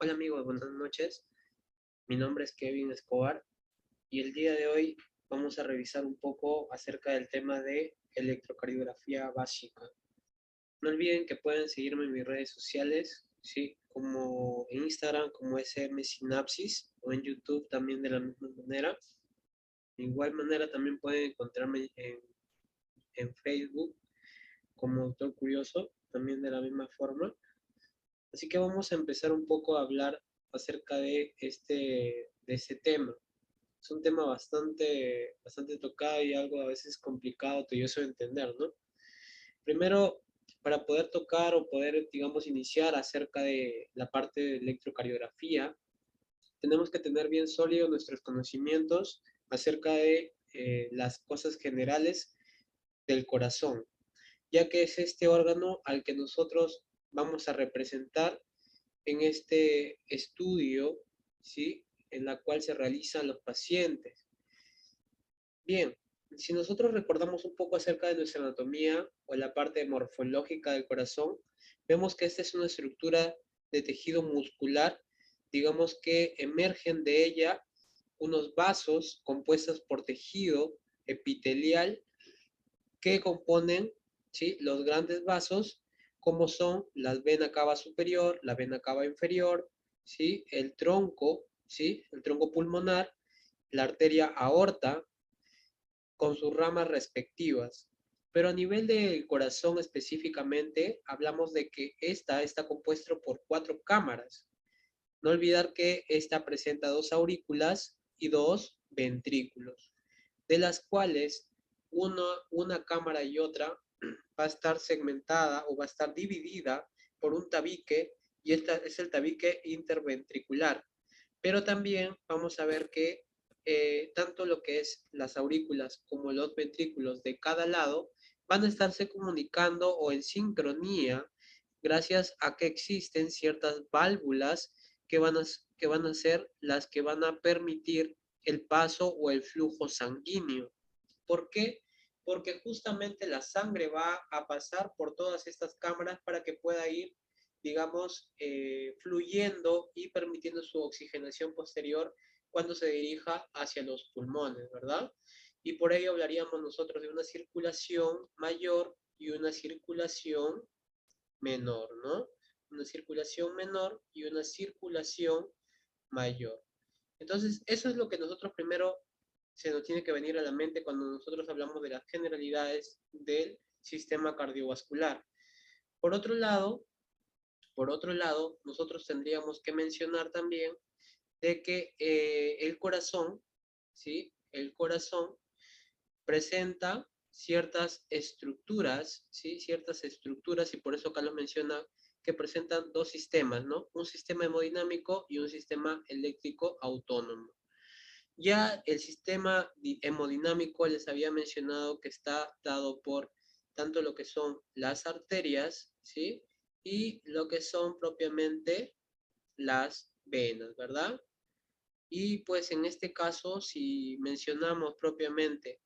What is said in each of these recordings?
Hola amigos, buenas noches. Mi nombre es Kevin Escobar y el día de hoy vamos a revisar un poco acerca del tema de electrocardiografía básica. No olviden que pueden seguirme en mis redes sociales, ¿sí? Como en Instagram como SM Sinapsis o en YouTube también de la misma manera. De igual manera también pueden encontrarme en Facebook como Doctor Curioso, también de la misma forma. Así que vamos a empezar un poco a hablar acerca de este tema. Es un tema bastante tocado y algo a veces complicado, tedioso de entender, ¿no? Primero, para poder tocar o poder, digamos, iniciar acerca de la parte de electrocardiografía, tenemos que tener bien sólidos nuestros conocimientos acerca de las cosas generales del corazón, ya que es este órgano al que nosotros vamos a representar en este estudio, ¿sí? En la cual se realizan los pacientes. Bien, si nosotros recordamos un poco acerca de nuestra anatomía o la parte morfológica del corazón, vemos que esta es una estructura de tejido muscular, digamos que emergen de ella unos vasos compuestos por tejido epitelial que componen, ¿sí?, los grandes vasos, como son la vena cava superior, la vena cava inferior, ¿sí?, el tronco, ¿sí?, el tronco pulmonar, la arteria aorta, con sus ramas respectivas. Pero a nivel del corazón específicamente, hablamos de que esta está compuesto por 4 cámaras. No olvidar que esta presenta 2 aurículas y 2 ventrículos, de las cuales una cámara y otra va a estar segmentada o va a estar dividida por un tabique, y este es el tabique interventricular. Pero también vamos a ver que tanto lo que es las aurículas como los ventrículos de cada lado van a estarse comunicando o en sincronía gracias a que existen ciertas válvulas que van a ser las que van a permitir el paso o el flujo sanguíneo. ¿Por qué? Porque justamente la sangre va a pasar por todas estas cámaras para que pueda ir, digamos, fluyendo y permitiendo su oxigenación posterior cuando se dirija hacia los pulmones, ¿verdad? Y por ello hablaríamos nosotros de una circulación mayor y una circulación menor, ¿no? Una circulación menor y una circulación mayor. Entonces, eso es lo que nosotros primero se nos tiene que venir a la mente cuando nosotros hablamos de las generalidades del sistema cardiovascular. Por otro lado, nosotros tendríamos que mencionar también de que el corazón, ¿sí? El corazón presenta ciertas estructuras, ¿sí? Ciertas estructuras, y por eso Carlos menciona que presentan 2 sistemas, ¿no? Un sistema hemodinámico y un sistema eléctrico autónomo. Ya el sistema hemodinámico les había mencionado que está dado por tanto lo que son las arterias, ¿sí? Y lo que son propiamente las venas, ¿verdad? Y pues en este caso, si mencionamos propiamente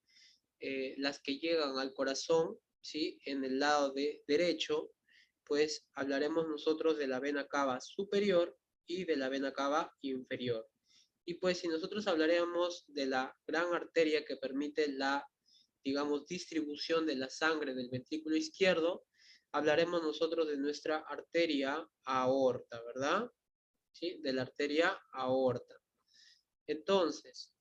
las que llegan al corazón, ¿sí? En el lado derecho, pues hablaremos nosotros de la vena cava superior y de la vena cava inferior. Y pues si nosotros hablaremos de la gran arteria que permite la, digamos, distribución de la sangre del ventrículo izquierdo, hablaremos nosotros de nuestra arteria aorta, ¿verdad? ¿Sí? De la arteria aorta. Entonces,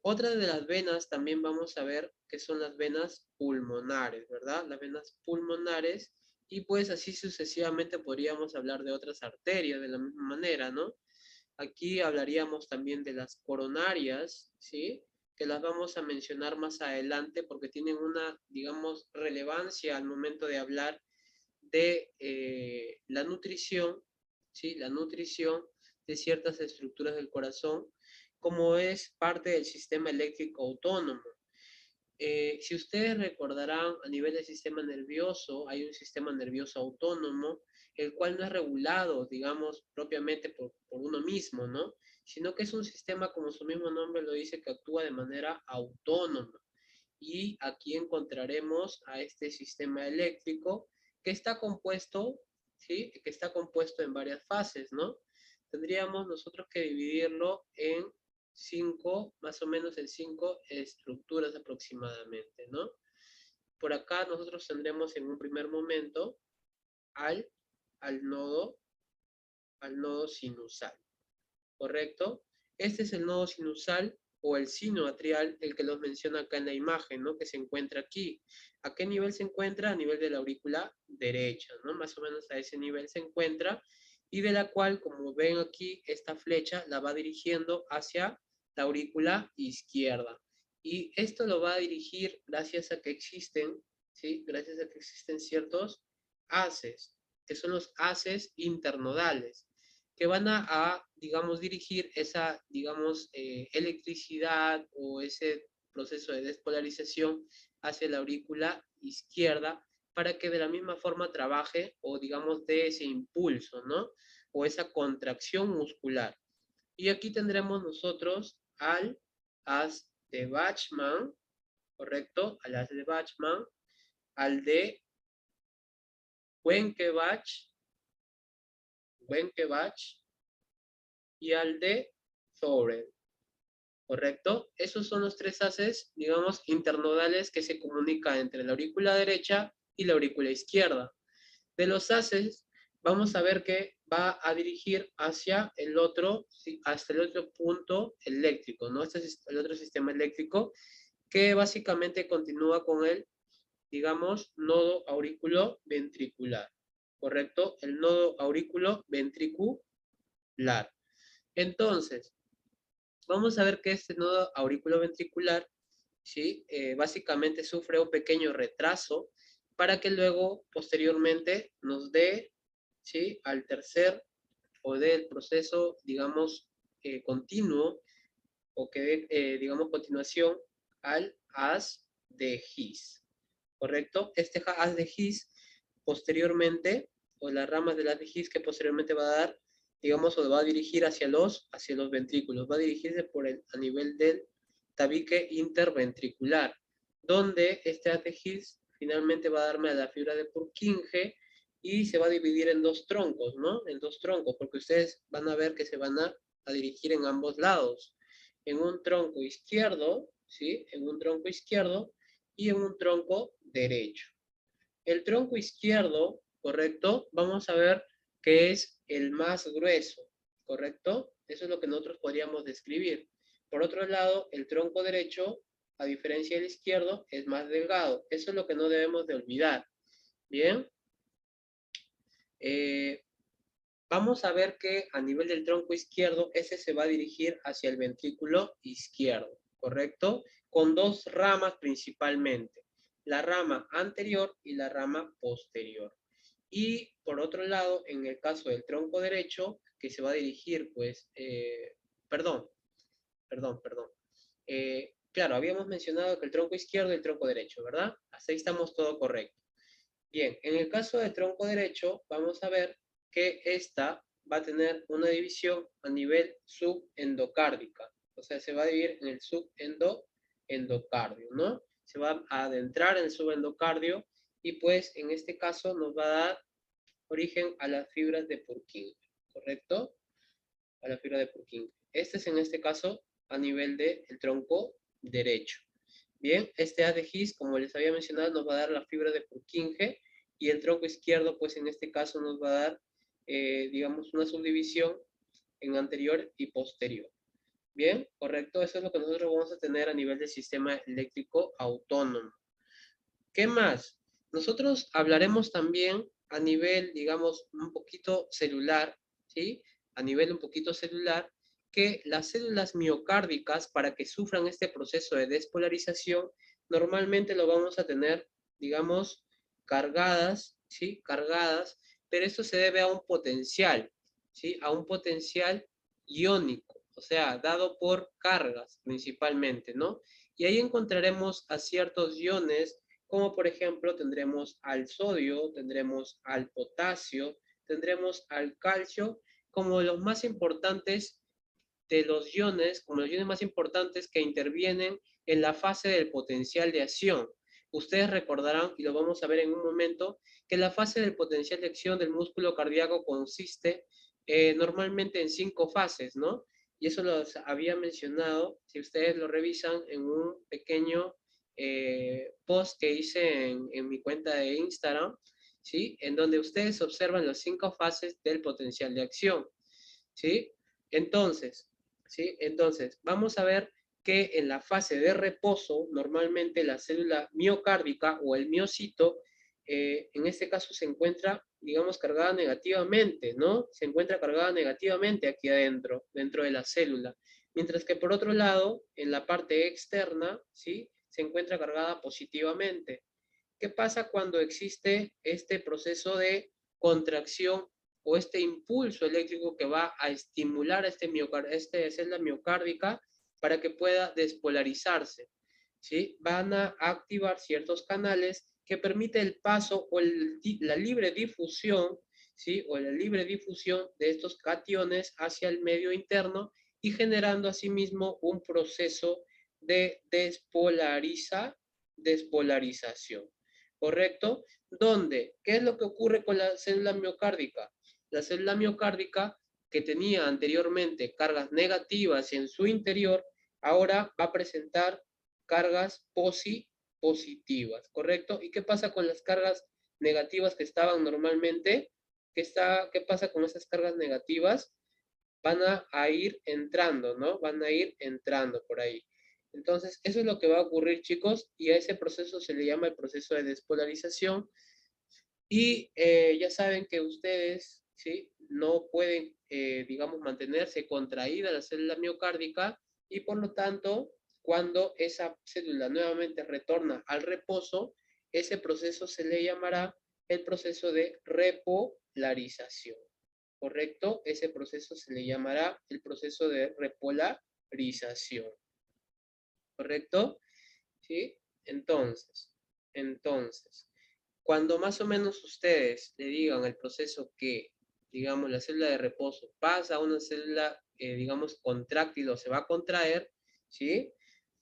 otra de las venas también vamos a ver que son las venas pulmonares, ¿verdad? Las venas pulmonares, y pues así sucesivamente podríamos hablar de otras arterias de la misma manera, ¿no? Aquí hablaríamos también de las coronarias, ¿sí? Que las vamos a mencionar más adelante porque tienen una, digamos, relevancia al momento de hablar de la nutrición, ¿sí? La nutrición de ciertas estructuras del corazón, como es parte del sistema eléctrico autónomo. Si ustedes recordarán, a nivel del sistema nervioso, hay un sistema nervioso autónomo, el cual no es regulado, digamos, propiamente por uno mismo, ¿no? Sino que es un sistema, como su mismo nombre lo dice, que actúa de manera autónoma. Y aquí encontraremos a este sistema eléctrico que está compuesto, ¿sí? Que está compuesto en varias fases, ¿no? tendríamos nosotros que dividirlo en 5, más o menos en 5 estructuras aproximadamente, ¿no? Por acá nosotros tendremos en un primer momento al, al nodo, al nodo sinusal, ¿correcto? Este es el nodo sinusal o el sino atrial, el que los menciona acá en la imagen, ¿no? Que se encuentra aquí. ¿A qué nivel se encuentra? A nivel de la aurícula derecha, ¿no? Más o menos a ese nivel se encuentra, y de la cual, como ven aquí, esta flecha la va dirigiendo hacia la aurícula izquierda. Y esto lo va a dirigir gracias a que existen, ¿sí? Gracias a que existen ciertos haces, que son los haces internodales, que van digamos, dirigir esa, digamos, electricidad o ese proceso de despolarización hacia la aurícula izquierda para que de la misma forma trabaje o, digamos, dé ese impulso, ¿no? O esa contracción muscular. Y aquí tendremos nosotros al haz de Bachmann, ¿correcto? Al haz de Bachmann, al de Wenckebach, y al de Thorel, ¿correcto? Esos son los tres haces, digamos, internodales que se comunican entre la aurícula derecha y la aurícula izquierda. De los haces, vamos a ver que va a dirigir hacia el otro, hasta el otro punto eléctrico, ¿no? Este es el otro sistema eléctrico que básicamente continúa con el, digamos, nodo aurículo ventricular, ¿correcto? El nodo aurículo ventricular. Entonces, vamos a ver que este nodo auriculoventricular, ¿sí? Básicamente sufre un pequeño retraso para que luego, posteriormente, nos dé, ¿sí? Al tercer o del proceso, digamos, continuo, o que dé, digamos, continuación al haz de His, ¿correcto? Este haz de His, posteriormente, o las ramas del haz de His que posteriormente va a dar, digamos, o va a dirigir hacia los ventrículos, va a dirigirse a nivel del tabique interventricular, donde este haz de His finalmente va a darme a la fibra de Purkinje y se va a dividir en dos troncos, ¿no? En dos troncos, porque ustedes van a ver que se van a dirigir en ambos lados. En un tronco izquierdo, ¿sí? En un tronco izquierdo y en un tronco derecho. El tronco izquierdo, ¿correcto? Vamos a ver que es el más grueso, ¿correcto? Eso es lo que nosotros podríamos describir. Por otro lado, el tronco derecho, a diferencia del izquierdo, es más delgado. Eso es lo que no debemos de olvidar. ¿Bien? Vamos a ver que a nivel del tronco izquierdo, ese se va a dirigir hacia el ventrículo izquierdo, ¿correcto? Con dos ramas principalmente, la rama anterior y la rama posterior. Y por otro lado, en el caso del tronco derecho, que se va a dirigir, pues, perdón. Claro, habíamos mencionado que el tronco izquierdo y el tronco derecho, ¿verdad? Hasta ahí estamos todo correcto. Bien, en el caso del tronco derecho, vamos a ver que esta va a tener una división a nivel subendocárdica. O sea, se va a dividir en el subendocardio, ¿no? Se va a adentrar en el subendocardio y pues en este caso nos va a dar origen a las fibras de Purkinje, ¿correcto? A la fibra de Purkinje. Este es en este caso a nivel del tronco derecho. Bien, este haz de His, como les había mencionado, nos va a dar la fibra de Purkinje, y el tronco izquierdo, pues en este caso nos va a dar, digamos, una subdivisión en anterior y posterior. Bien, correcto, eso es lo que nosotros vamos a tener a nivel del sistema eléctrico autónomo. ¿Qué más? Nosotros hablaremos también a nivel, digamos, un poquito celular, ¿sí? A nivel un poquito celular, que las células miocárdicas, para que sufran este proceso de despolarización, normalmente lo vamos a tener, digamos, cargadas, ¿sí? Cargadas, pero esto se debe a un potencial, ¿sí? A un potencial iónico, o sea, dado por cargas principalmente, ¿no? Y ahí encontraremos a ciertos iones, como por ejemplo tendremos al sodio, tendremos al potasio, tendremos al calcio, como los más importantes de los iones, como los iones más importantes que intervienen en la fase del potencial de acción. Ustedes recordarán, y lo vamos a ver en un momento, que la fase del potencial de acción del músculo cardíaco consiste normalmente en 5 fases, ¿no? Y eso los había mencionado, si ustedes lo revisan en un pequeño post que hice en mi cuenta de Instagram, ¿sí? En donde ustedes observan las 5 fases del potencial de acción, ¿sí? Entonces, ¿sí? Entonces, vamos a ver que en la fase de reposo, normalmente la célula miocárdica o el miocito, en este caso se encuentra, digamos, cargada negativamente, ¿no? Se encuentra cargada negativamente aquí adentro, dentro de la célula. Mientras que por otro lado, en la parte externa, ¿sí? Se encuentra cargada positivamente. ¿Qué pasa cuando existe este proceso de contracción o este impulso eléctrico que va a estimular a esta célula miocárdica para que pueda despolarizarse? ¿Sí? Van a activar ciertos canales que permiten el paso o la libre difusión, ¿sí? O la libre difusión de estos cationes hacia el medio interno y generando asimismo un proceso de despolarización. ¿Correcto? ¿Dónde? ¿Qué es lo que ocurre con la célula miocárdica? La célula miocárdica, que tenía anteriormente cargas negativas en su interior, ahora va a presentar cargas positivas, ¿correcto? ¿Y qué pasa con las cargas negativas que estaban normalmente? ¿Qué pasa con esas cargas negativas? Van a ir entrando, ¿no? Van a ir entrando por ahí. Entonces, eso es lo que va a ocurrir, chicos, y a ese proceso se le llama el proceso de despolarización. Y ya saben que ustedes, ¿sí? No pueden, digamos, mantenerse contraída la célula miocárdica y por lo tanto, cuando esa célula nuevamente retorna al reposo, ese proceso se le llamará el proceso de repolarización. ¿Correcto? Ese proceso se le llamará el proceso de repolarización. ¿Correcto? ¿Sí? Entonces, cuando más o menos ustedes le digan el proceso que, digamos, la célula de reposo pasa a una célula, digamos, contráctil o se va a contraer, ¿sí?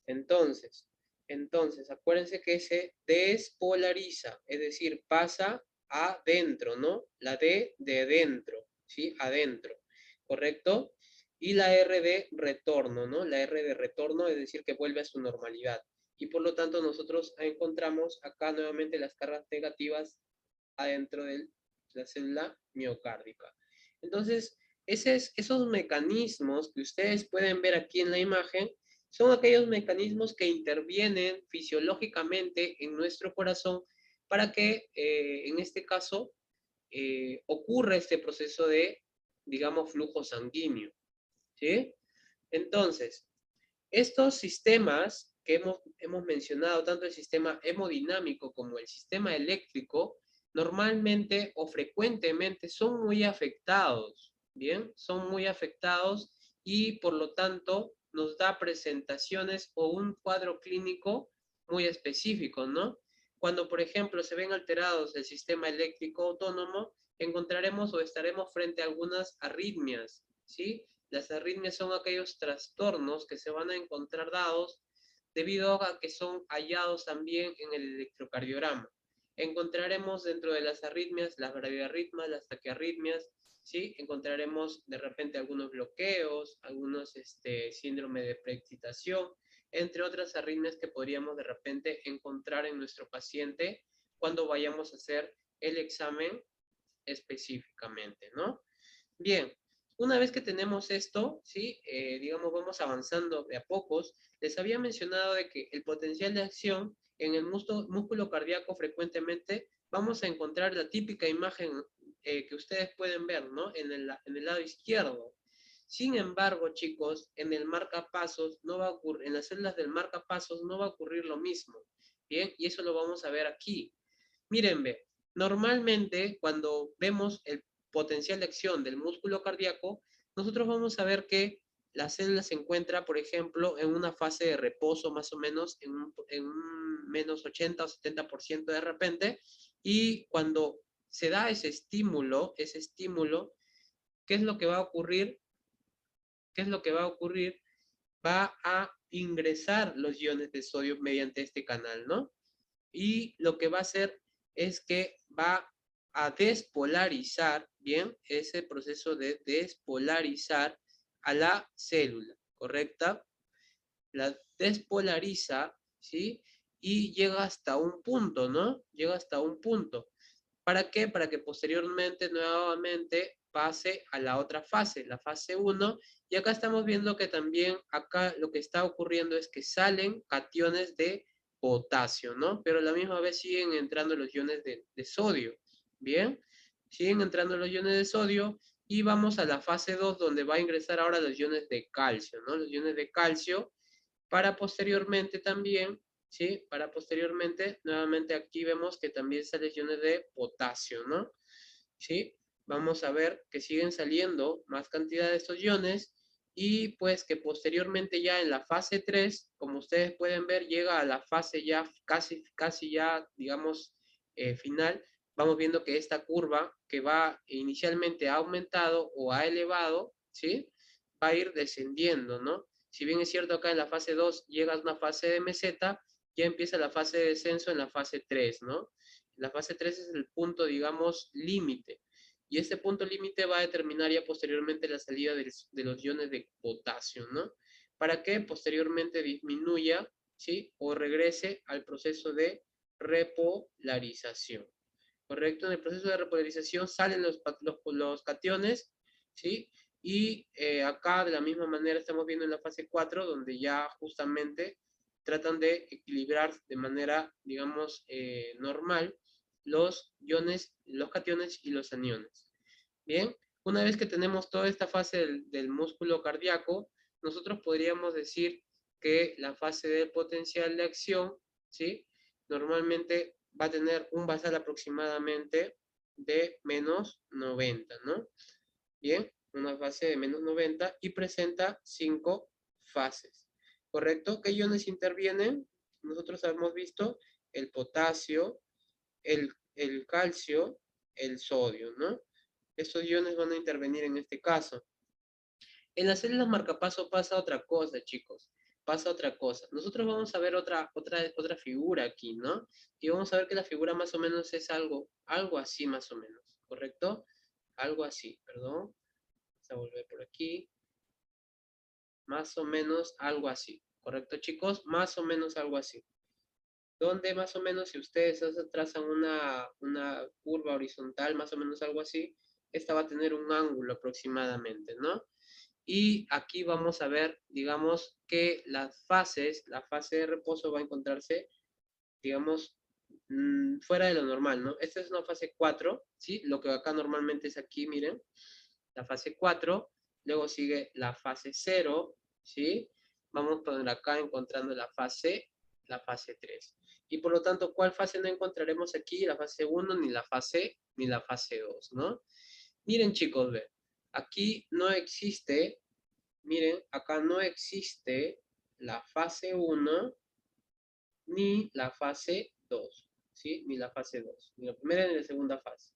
Entonces, acuérdense que se despolariza, es decir, pasa adentro, ¿no? La D de dentro, ¿sí? Adentro, ¿correcto? Y la R de retorno, ¿no? La R de retorno es decir que vuelve a su normalidad. Y por lo tanto nosotros encontramos acá nuevamente las cargas negativas adentro de la célula miocárdica. Entonces, esos mecanismos que ustedes pueden ver aquí en la imagen son aquellos mecanismos que intervienen fisiológicamente en nuestro corazón para que, en este caso, ocurra este proceso de, digamos, flujo sanguíneo. ¿Sí? Entonces, estos sistemas que hemos mencionado, tanto el sistema hemodinámico como el sistema eléctrico, normalmente o frecuentemente son muy afectados, ¿bien? Son muy afectados y por lo tanto nos da presentaciones o un cuadro clínico muy específico, ¿no? Cuando, por ejemplo, se ven alterados el sistema eléctrico autónomo, encontraremos o estaremos frente a algunas arritmias, ¿sí? Las arritmias son aquellos trastornos que se van a encontrar dados debido a que son hallados también en el electrocardiograma. Encontraremos dentro de las arritmias las bradiarritmias, las taquiarritmias, ¿sí? Encontraremos de repente algunos bloqueos, algunos síndrome de preexcitación, entre otras arritmias que podríamos de repente encontrar en nuestro paciente cuando vayamos a hacer el examen específicamente, ¿no? Bien, una vez que tenemos esto, ¿sí? Digamos, vamos avanzando de a pocos. Les había mencionado de que el potencial de acción en el músculo cardíaco frecuentemente vamos a encontrar la típica imagen que ustedes pueden ver, ¿no? En el lado izquierdo. Sin embargo, chicos, en el marcapasos no va a ocurrir, en las células del marcapasos no va a ocurrir lo mismo. Bien, y eso lo vamos a ver aquí. Miren, ve, normalmente cuando vemos el potencial de acción del músculo cardíaco, nosotros vamos a ver que la célula se encuentra, por ejemplo, en una fase de reposo más o menos, en un menos 80 o 70% de repente, y cuando se da ese estímulo, ¿qué es lo que va a ocurrir? ¿Qué es lo que va a ocurrir? Va a ingresar los iones de sodio mediante este canal, ¿no? Y lo que va a hacer es que va a despolarizar bien, ese proceso de despolarizar a la célula, ¿correcta? La despolariza, ¿sí? Y llega hasta un punto, ¿no? Llega hasta un punto. ¿Para qué? Para que posteriormente, nuevamente, pase a la otra fase, la fase 1. Y acá estamos viendo que también, acá lo que está ocurriendo es que salen cationes de potasio, ¿no? Pero a la misma vez siguen entrando los iones de sodio, ¿bien? Siguen entrando los iones de sodio y vamos a la fase 2 donde va a ingresar ahora los iones de calcio, ¿no? Los iones de calcio para posteriormente también, ¿sí? Para posteriormente, nuevamente aquí vemos que también salen iones de potasio, ¿no? ¿Sí? Vamos a ver que siguen saliendo más cantidad de estos iones y pues que posteriormente ya en la fase 3, como ustedes pueden ver, llega a la fase ya casi ya, digamos, final. Vamos viendo que esta curva que va inicialmente ha aumentado o ha elevado, ¿sí? Va a ir descendiendo, ¿no? Si bien es cierto acá en la fase 2 llega a una fase de meseta, ya empieza la fase de descenso en la fase 3, ¿no? La fase 3 es el punto, digamos, límite. Y este punto límite va a determinar ya posteriormente la salida de los iones de potasio, ¿no? Para que posteriormente disminuya, ¿sí? O regrese al proceso de repolarización. ¿Correcto? En el proceso de repolarización salen los cationes, ¿sí? Y acá de la misma manera estamos viendo en la fase 4, donde ya justamente tratan de equilibrar de manera, digamos, normal los iones, los cationes y los aniones. Bien, una vez que tenemos toda esta fase del músculo cardíaco, nosotros podríamos decir que la fase del potencial de acción, ¿sí? Normalmente va a tener un basal aproximadamente de menos 90, ¿no? Bien, una fase de menos 90 y presenta 5 fases. ¿Correcto? ¿Qué iones intervienen? Nosotros hemos visto el potasio, el calcio, el sodio, ¿no? Estos iones van a intervenir en este caso. En las células marcapaso pasa otra cosa, chicos. Pasa otra cosa. Nosotros vamos a ver otra figura aquí, ¿no? Y vamos a ver que la figura más o menos es algo así más o menos, ¿correcto? Algo así, perdón. Vamos a volver por aquí. Más o menos algo así, ¿correcto, chicos? Más o menos algo así. Donde más o menos si ustedes trazan una curva horizontal, más o menos algo así, esta va a tener un ángulo aproximadamente, ¿no? Y aquí vamos a ver, digamos, que las fases, la fase de reposo va a encontrarse, digamos, fuera de lo normal, ¿no? Esta es una fase 4, ¿sí? Lo que acá normalmente es aquí, miren, la fase 4, luego sigue la fase 0, ¿sí? Vamos por acá encontrando la fase 3. Y por lo tanto, ¿cuál fase no encontraremos aquí? La fase 1, ni la fase 2, ¿no? Miren, chicos, ve, aquí no existe, miren, acá no existe la fase 1 ni la fase 2, ¿sí? Ni la fase 2, ni la primera ni la segunda fase.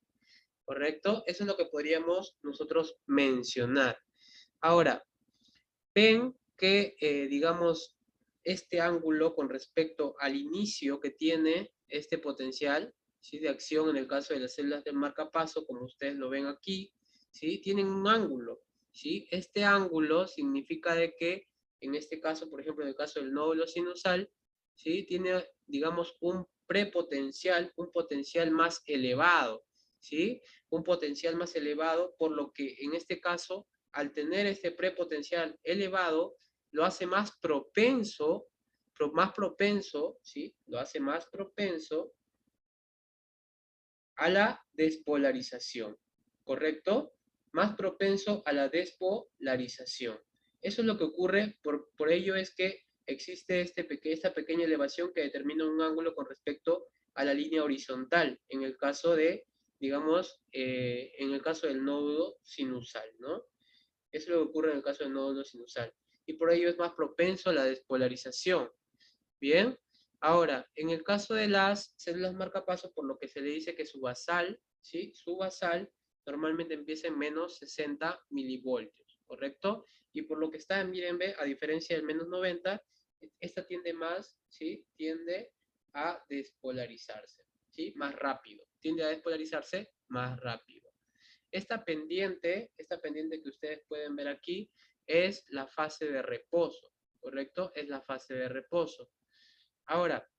¿Correcto? Eso es lo que podríamos nosotros mencionar. Ahora, ven que, digamos, este ángulo con respecto al inicio que tiene este potencial, ¿sí? De acción en el caso de las células del marcapaso, como ustedes lo ven aquí, ¿sí? Tienen un ángulo, ¿sí? Este ángulo significa de que, en este caso, por ejemplo, en el caso del nódulo sinusal, ¿sí? Tiene, digamos, un prepotencial, un potencial más elevado, ¿sí? Un potencial más elevado, por lo que en este caso, al tener este prepotencial elevado, lo hace más propenso, ¿sí? Lo hace más propenso a la despolarización, ¿correcto? Más propenso a la despolarización. Eso es lo que ocurre, por ello es que existe esta pequeña elevación que determina un ángulo con respecto a la línea horizontal, en el caso de, digamos, en el caso del nódulo sinusal, ¿no? Eso es lo que ocurre en el caso del nódulo sinusal. Y por ello es más propenso a la despolarización. Bien, ahora, en el caso de las células marcapasos, por lo que se le dice que su basal, ¿sí? Su basal normalmente empieza en menos 60 milivoltios, ¿correcto? Y por lo que está, miren, ve, a diferencia del menos 90, esta tiende más, ¿sí? Tiende a despolarizarse, ¿sí? Más rápido. Tiende a despolarizarse más rápido. Esta pendiente que ustedes pueden ver aquí, es la fase de reposo, ¿correcto? Es la fase de reposo. Ahora,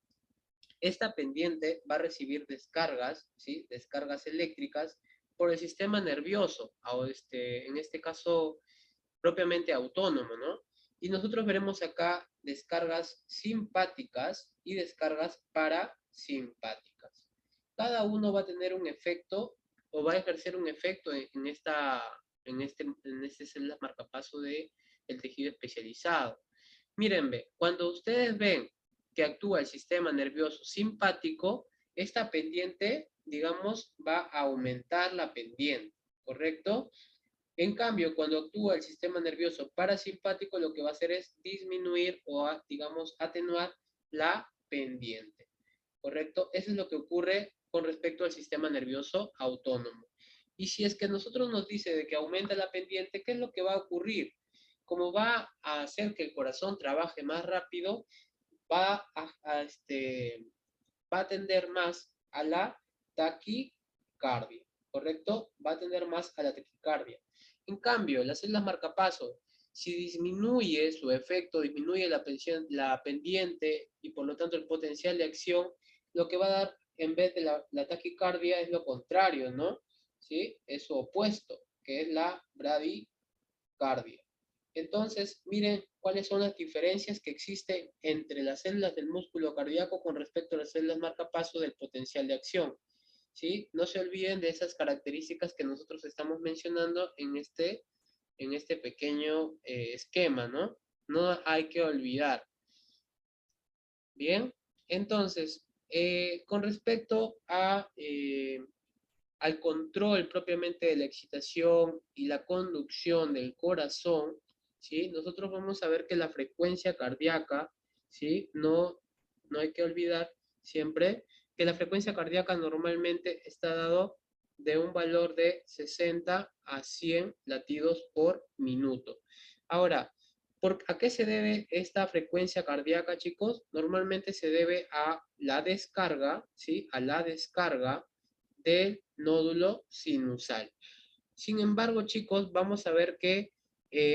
esta pendiente va a recibir descargas, ¿sí? Descargas eléctricas por el sistema nervioso, en este caso propiamente autónomo, ¿no? Y nosotros veremos acá descargas simpáticas y descargas parasimpáticas. Cada uno va a tener un efecto o va a ejercer un efecto en este células marcapaso del tejido especializado. Miren, cuando ustedes ven que actúa el sistema nervioso simpático, esta pendiente, digamos, va a aumentar la pendiente, ¿correcto? En cambio, cuando actúa el sistema nervioso parasimpático, lo que va a hacer es disminuir o, digamos, atenuar la pendiente, ¿correcto? Eso es lo que ocurre con respecto al sistema nervioso autónomo. Y si es que nosotros nos dice de que aumenta la pendiente, ¿qué es lo que va a ocurrir? Como va a hacer que el corazón trabaje más rápido, va va a tender más a la taquicardia, ¿correcto? Va a tender más a la taquicardia. En cambio, las células marcapaso, si disminuye su efecto, disminuye la pendiente y por lo tanto el potencial de acción, lo que va a dar en vez de la taquicardia es lo contrario, ¿no? ¿Sí? Es su opuesto, que es la bradicardia. Entonces, miren cuáles son las diferencias que existen entre las células del músculo cardíaco con respecto a las células marcapaso del potencial de acción. ¿Sí? No se olviden de esas características que nosotros estamos mencionando en este pequeño esquema, ¿no? No hay que olvidar. Bien, entonces, con respecto al control propiamente de la excitación y la conducción del corazón, ¿sí? Nosotros vamos a ver que la frecuencia cardíaca, ¿sí? No hay que olvidar siempre que la frecuencia cardíaca normalmente está dado de un valor de 60 a 100 latidos por minuto. Ahora, ¿a qué se debe esta frecuencia cardíaca, chicos? Normalmente se debe a la descarga, ¿sí? A la descarga del nódulo sinusal. Sin embargo, chicos, vamos a ver que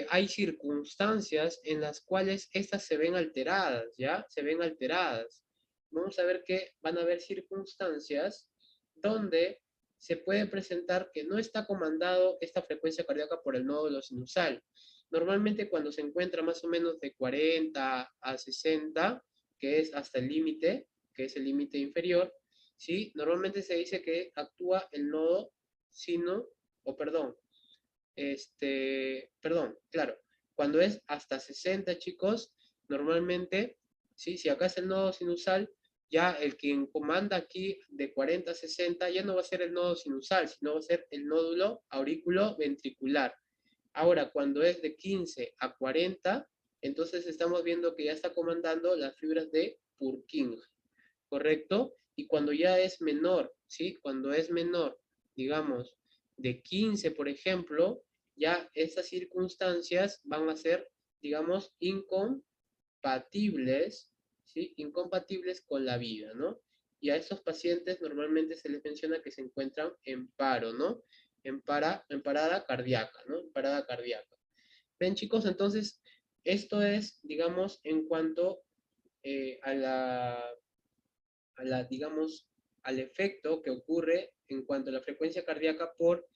hay circunstancias en las cuales estas se ven alteradas, ¿ya? Se ven alteradas. Vamos a ver que van a haber circunstancias donde se puede presentar que no está comandado esta frecuencia cardíaca por el nódulo sinusal. Normalmente cuando se encuentra más o menos de 40 a 60, que es hasta el límite, que es el límite inferior, ¿sí? Normalmente se dice que actúa el nodo sino, o claro, cuando es hasta 60, chicos, normalmente, ¿sí? Si acá es el nodo sinusal, ya el quien comanda aquí de 40 a 60 ya no va a ser el nodo sinusal, sino va a ser el nódulo aurículo ventricular. Ahora, cuando es de 15 a 40, entonces estamos viendo que ya está comandando las fibras de Purkinje, ¿correcto? Y cuando ya es menor, ¿sí? Cuando es menor, digamos, de 15, por ejemplo, ya esas circunstancias van a ser, digamos, incompatibles, ¿sí? Incompatibles con la vida, ¿no? Y a estos pacientes normalmente se les menciona que se encuentran en paro, ¿no? En parada cardíaca, ¿no? En parada cardíaca. Ven, chicos, entonces, esto es, digamos, en cuanto digamos, al efecto que ocurre en cuanto a la frecuencia cardíaca por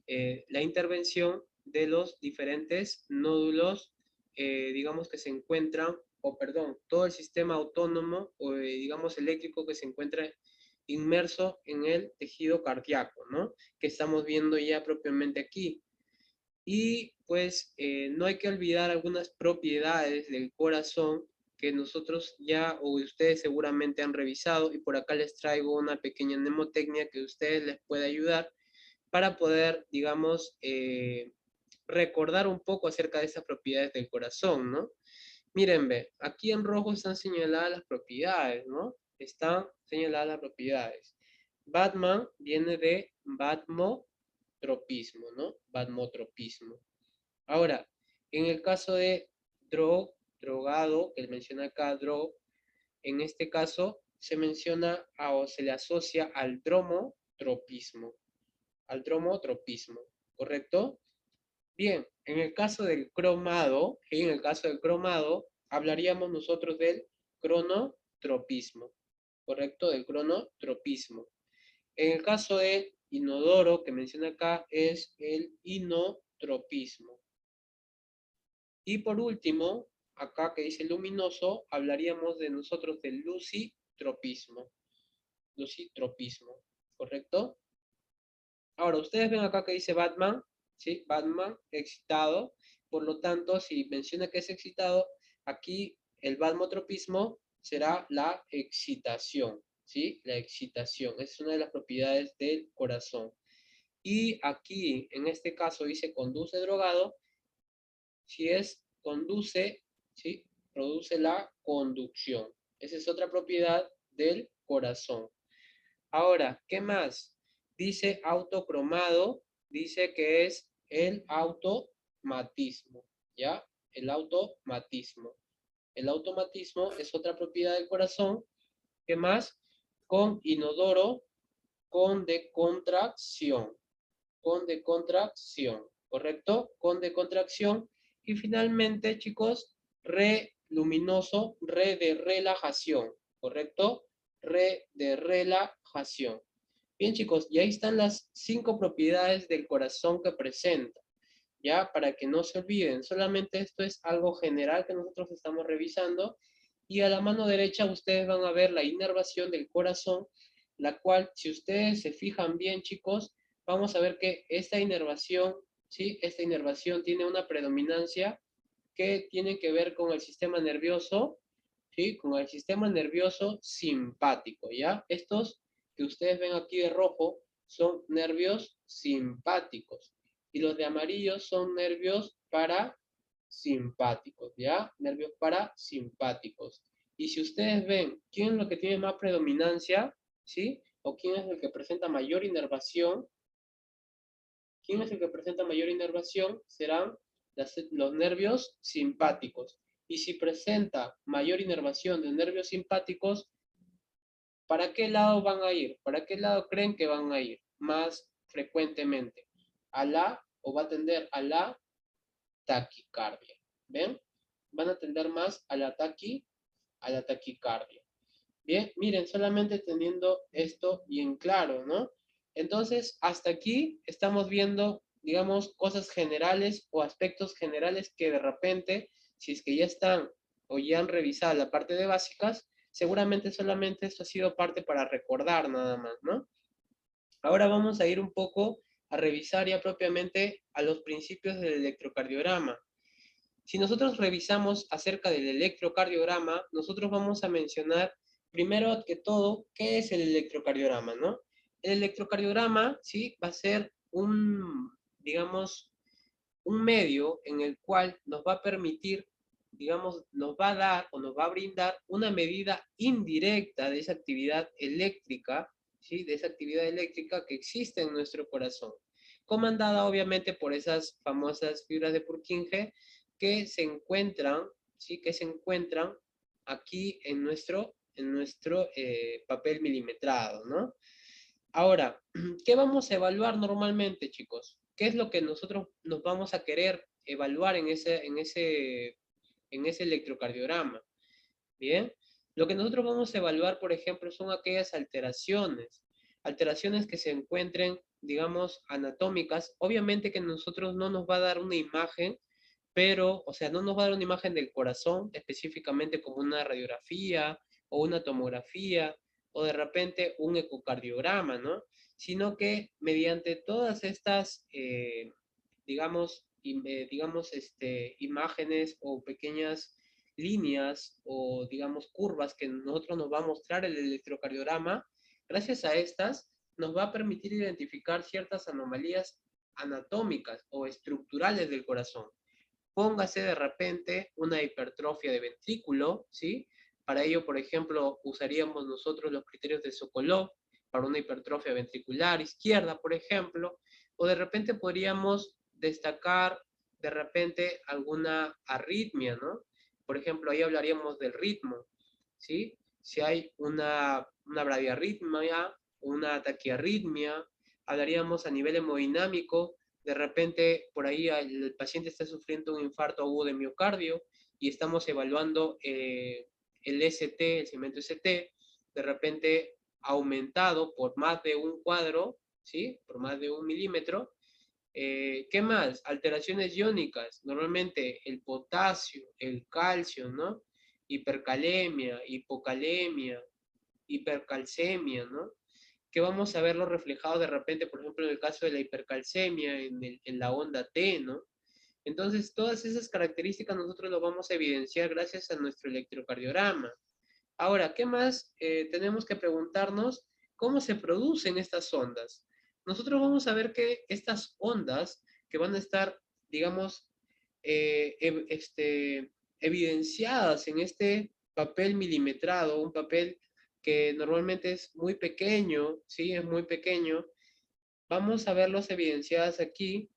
la intervención de los diferentes nódulos, digamos, que se encuentran, o perdón, todo el sistema autónomo o, digamos, eléctrico que se encuentra inmerso en el tejido cardíaco, ¿no? Que estamos viendo ya propiamente aquí. Y pues no hay que olvidar algunas propiedades del corazón que nosotros ya o ustedes seguramente han revisado y por acá les traigo una pequeña mnemotecnia que a ustedes les puede ayudar para poder, digamos, recordar un poco acerca de esas propiedades del corazón, ¿no? Miren, ve, aquí en rojo están señaladas las propiedades, ¿no? Están señaladas las propiedades. Batman viene de batmotropismo, ¿no? Batmotropismo. Ahora, en el caso de drogado, que menciona acá, en este caso se menciona o se le asocia al dromotropismo. Al dromotropismo. ¿correcto? Bien, en el caso del cromado, hablaríamos nosotros del cronotropismo, ¿correcto? Del cronotropismo. En el caso del inodoro, que menciona acá, es el inotropismo. Y por último, acá que dice luminoso, hablaríamos de nosotros del lucitropismo. Lucitropismo, ¿correcto? Ahora, ustedes ven acá que dice Batman, ¿sí? Batman, excitado. Por lo tanto, si menciona que es excitado, aquí el batmotropismo será la excitación, ¿sí? La excitación. Es una de las propiedades del corazón. Y aquí, en este caso, dice conduce drogado. Si es conduce, ¿sí? Produce la conducción. Esa es otra propiedad del corazón. Ahora, ¿qué más? Dice autocromado, dice que es el automatismo, ¿ya? El automatismo. El automatismo es otra propiedad del corazón. ¿Qué más? Con inodoro, con decontracción. Con decontracción, ¿correcto? Con decontracción. Y finalmente, chicos, re luminoso, re de relajación, ¿correcto? Re de relajación. Bien, chicos, y ahí están las 5 propiedades del corazón que presenta, ¿ya? Para que no se olviden, solamente esto es algo general que nosotros estamos revisando, y a la mano derecha ustedes van a ver la inervación del corazón, la cual, si ustedes se fijan bien, chicos, vamos a ver que esta inervación, ¿sí? Esta inervación tiene una predominancia que tiene que ver con el sistema nervioso, ¿sí? Con el sistema nervioso simpático, ¿ya? Estos que ustedes ven aquí de rojo son nervios simpáticos y los de amarillo son nervios parasimpáticos, ¿ya? Nervios parasimpáticos. Y si ustedes ven quién es lo que tiene más predominancia, ¿sí? O quién es el que presenta mayor inervación, ¿quién es el que presenta mayor inervación? Serán los nervios simpáticos. Y si presenta mayor inervación de nervios simpáticos, ¿para qué lado van a ir? ¿Para qué lado creen que van a ir más frecuentemente? ¿A la o va a tender a la taquicardia? ¿Ven? Van a tender más a la taquicardia. Bien, miren, solamente teniendo esto bien claro, ¿no? Entonces, hasta aquí estamos viendo, digamos, cosas generales o aspectos generales que de repente, si es que ya están o ya han revisado la parte de básicas, seguramente solamente esto ha sido parte para recordar nada más, ¿no? Ahora vamos a ir un poco a revisar ya propiamente a los principios del electrocardiograma. Si nosotros revisamos acerca del electrocardiograma, nosotros vamos a mencionar primero que todo qué es el electrocardiograma, ¿no? El electrocardiograma, ¿sí? Va a ser digamos, un medio en el cual nos va a permitir, digamos, nos va a dar o nos va a brindar una medida indirecta de esa actividad eléctrica, ¿sí? De esa actividad eléctrica que existe en nuestro corazón, comandada obviamente por esas famosas fibras de Purkinje que se encuentran, ¿sí? Que se encuentran aquí en nuestro papel milimetrado, ¿no? Ahora, ¿qué vamos a evaluar normalmente, chicos? ¿Qué es lo que nosotros nos vamos a querer evaluar en ese electrocardiograma? Bien, lo que nosotros vamos a evaluar, por ejemplo, son aquellas alteraciones que se encuentren, digamos, anatómicas. Obviamente que nosotros no nos va a dar una imagen, pero, o sea, no nos va a dar una imagen del corazón específicamente como una radiografía o una tomografía o de repente un ecocardiograma, ¿no? Sino que mediante todas estas, imágenes o pequeñas líneas o, digamos, curvas que nosotros nos va a mostrar el electrocardiograma, gracias a estas nos va a permitir identificar ciertas anomalías anatómicas o estructurales del corazón. Póngase de repente una hipertrofia de ventrículo, ¿sí? Para ello, por ejemplo, usaríamos nosotros los criterios de Sokolov para una hipertrofia ventricular izquierda, por ejemplo, o de repente podríamos destacar de repente alguna arritmia, ¿no? Por ejemplo, ahí hablaríamos del ritmo, ¿sí? Si hay una bradiarritmia, una taquiarritmia, hablaríamos a nivel hemodinámico de repente por ahí el paciente está sufriendo un infarto agudo de miocardio y estamos evaluando el ST, el segmento ST, de repente aumentado por más de un cuadro, ¿sí? Por más de 1 milímetro. ¿Qué más? Alteraciones iónicas, normalmente el potasio, el calcio, ¿no? Hipercalemia, hipocalemia, hipercalcemia, ¿no? Que vamos a verlo reflejado de repente, por ejemplo, en el caso de la hipercalcemia, en la onda T, ¿no? Entonces, todas esas características nosotros lo vamos a evidenciar gracias a nuestro electrocardiograma. Ahora, ¿qué más tenemos que preguntarnos? ¿Cómo se producen estas ondas? Nosotros vamos a ver que estas ondas que van a estar, digamos, evidenciadas en este papel milimetrado, un papel que normalmente es muy pequeño, ¿sí? Es muy pequeño. Vamos a verlos evidenciadas aquí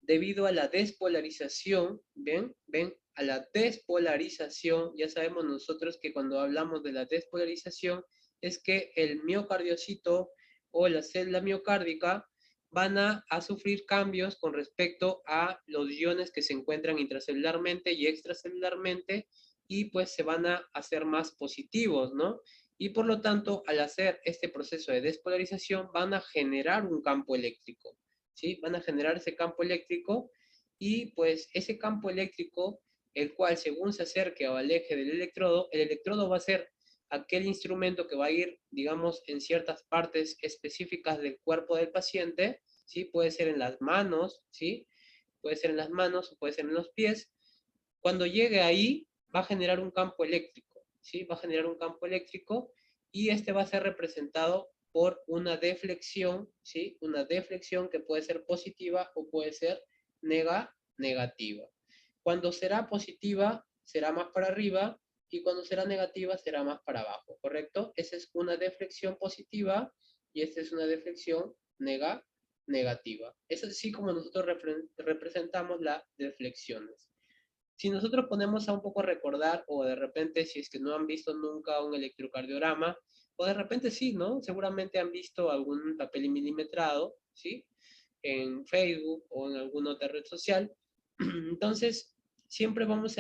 debido a la despolarización, ¿ven? ¿Ven? A la despolarización, ya sabemos nosotros que cuando hablamos de la despolarización es que el miocardiocito o la célula miocárdica van a sufrir cambios con respecto a los iones que se encuentran intracelularmente y extracelularmente y pues se van a hacer más positivos, ¿no? Y por lo tanto, al hacer este proceso de despolarización, van a generar un campo eléctrico. ¿Sí? Van a generar ese campo eléctrico y pues ese campo eléctrico, el cual según se acerque o aleje del electrodo, el electrodo va a ser aquel instrumento que va a ir, digamos, en ciertas partes específicas del cuerpo del paciente, ¿sí? Puede ser en las manos, ¿sí? Puede ser en las manos o puede ser en los pies. Cuando llegue ahí, va a generar un campo eléctrico, ¿sí? Va a generar un campo eléctrico y este va a ser representado por una deflexión, ¿sí? Una deflexión que puede ser positiva o puede ser negativa. Cuando será positiva, será más para arriba y cuando será negativa, será más para abajo, ¿correcto? Esa es una deflexión positiva y esta es una deflexión negativa. Es así como nosotros representamos las deflexiones. Si nosotros ponemos a un poco recordar, o de repente si es que no han visto nunca un electrocardiograma, o de repente sí, ¿no? Seguramente han visto algún papel milimetrado, ¿sí? En Facebook o en alguna otra red social. Entonces, siempre vamos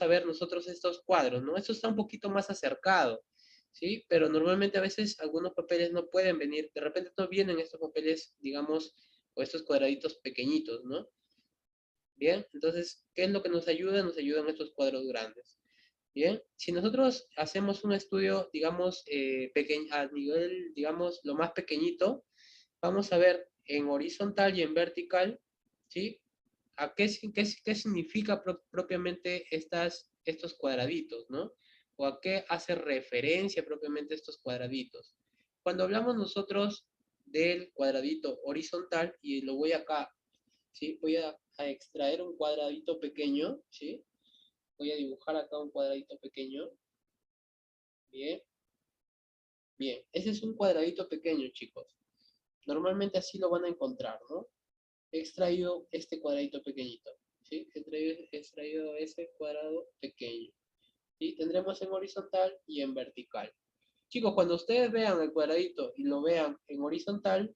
a ver nosotros estos cuadros, ¿no? Esto está un poquito más acercado, ¿sí? Pero normalmente a veces algunos papeles no pueden venir, de repente no vienen estos papeles, digamos, o estos cuadraditos pequeñitos, ¿no? Bien, entonces, ¿qué es lo que nos ayuda? Nos ayudan estos cuadros grandes. Bien, si nosotros hacemos un estudio, digamos, a nivel, digamos, lo más pequeñito, vamos a ver en horizontal y en vertical, ¿sí? ¿Qué significa propiamente estos cuadraditos, ¿no? O a qué hace referencia propiamente estos cuadraditos. Cuando hablamos nosotros del cuadradito horizontal, y lo voy acá, ¿sí? Voy a extraer un cuadradito pequeño, ¿sí? Voy a dibujar acá un cuadradito pequeño. Bien, bien. Ese es un cuadradito pequeño, chicos. Normalmente así lo van a encontrar, ¿no? He extraído este cuadradito pequeñito, ¿sí? He extraído ese cuadrado pequeño. Y tendremos en horizontal y en vertical. Chicos, cuando ustedes vean el cuadradito y lo vean en horizontal,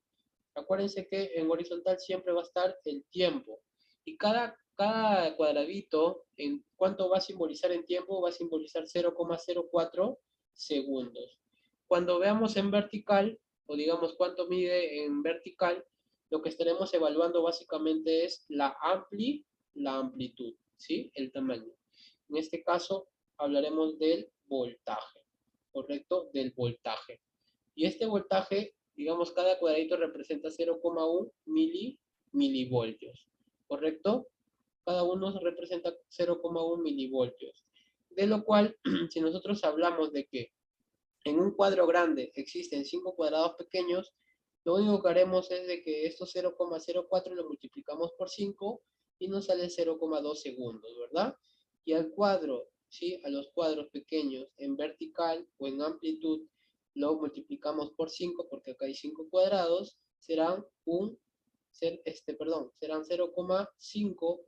acuérdense que en horizontal siempre va a estar el tiempo. Y cada cuadradito, ¿en cuánto va a simbolizar en tiempo? Va a simbolizar 0,04 segundos. Cuando veamos en vertical, o digamos cuánto mide en vertical, lo que estaremos evaluando básicamente es la amplitud, ¿sí? El tamaño. En este caso, hablaremos del voltaje, ¿correcto? Del voltaje. Y este voltaje, digamos, cada cuadradito representa 0,1 milivoltios, ¿correcto? Cada uno representa 0,1 milivoltios. De lo cual, si nosotros hablamos de que en un cuadro grande existen 5 cuadrados pequeños, lo único que haremos es de que estos 0,04 lo multiplicamos por 5 y nos sale 0,2 segundos, ¿verdad? Y al cuadro, ¿sí? A los cuadros pequeños en vertical o en amplitud lo multiplicamos por 5 porque acá hay 5 cuadrados, serán serán 0,5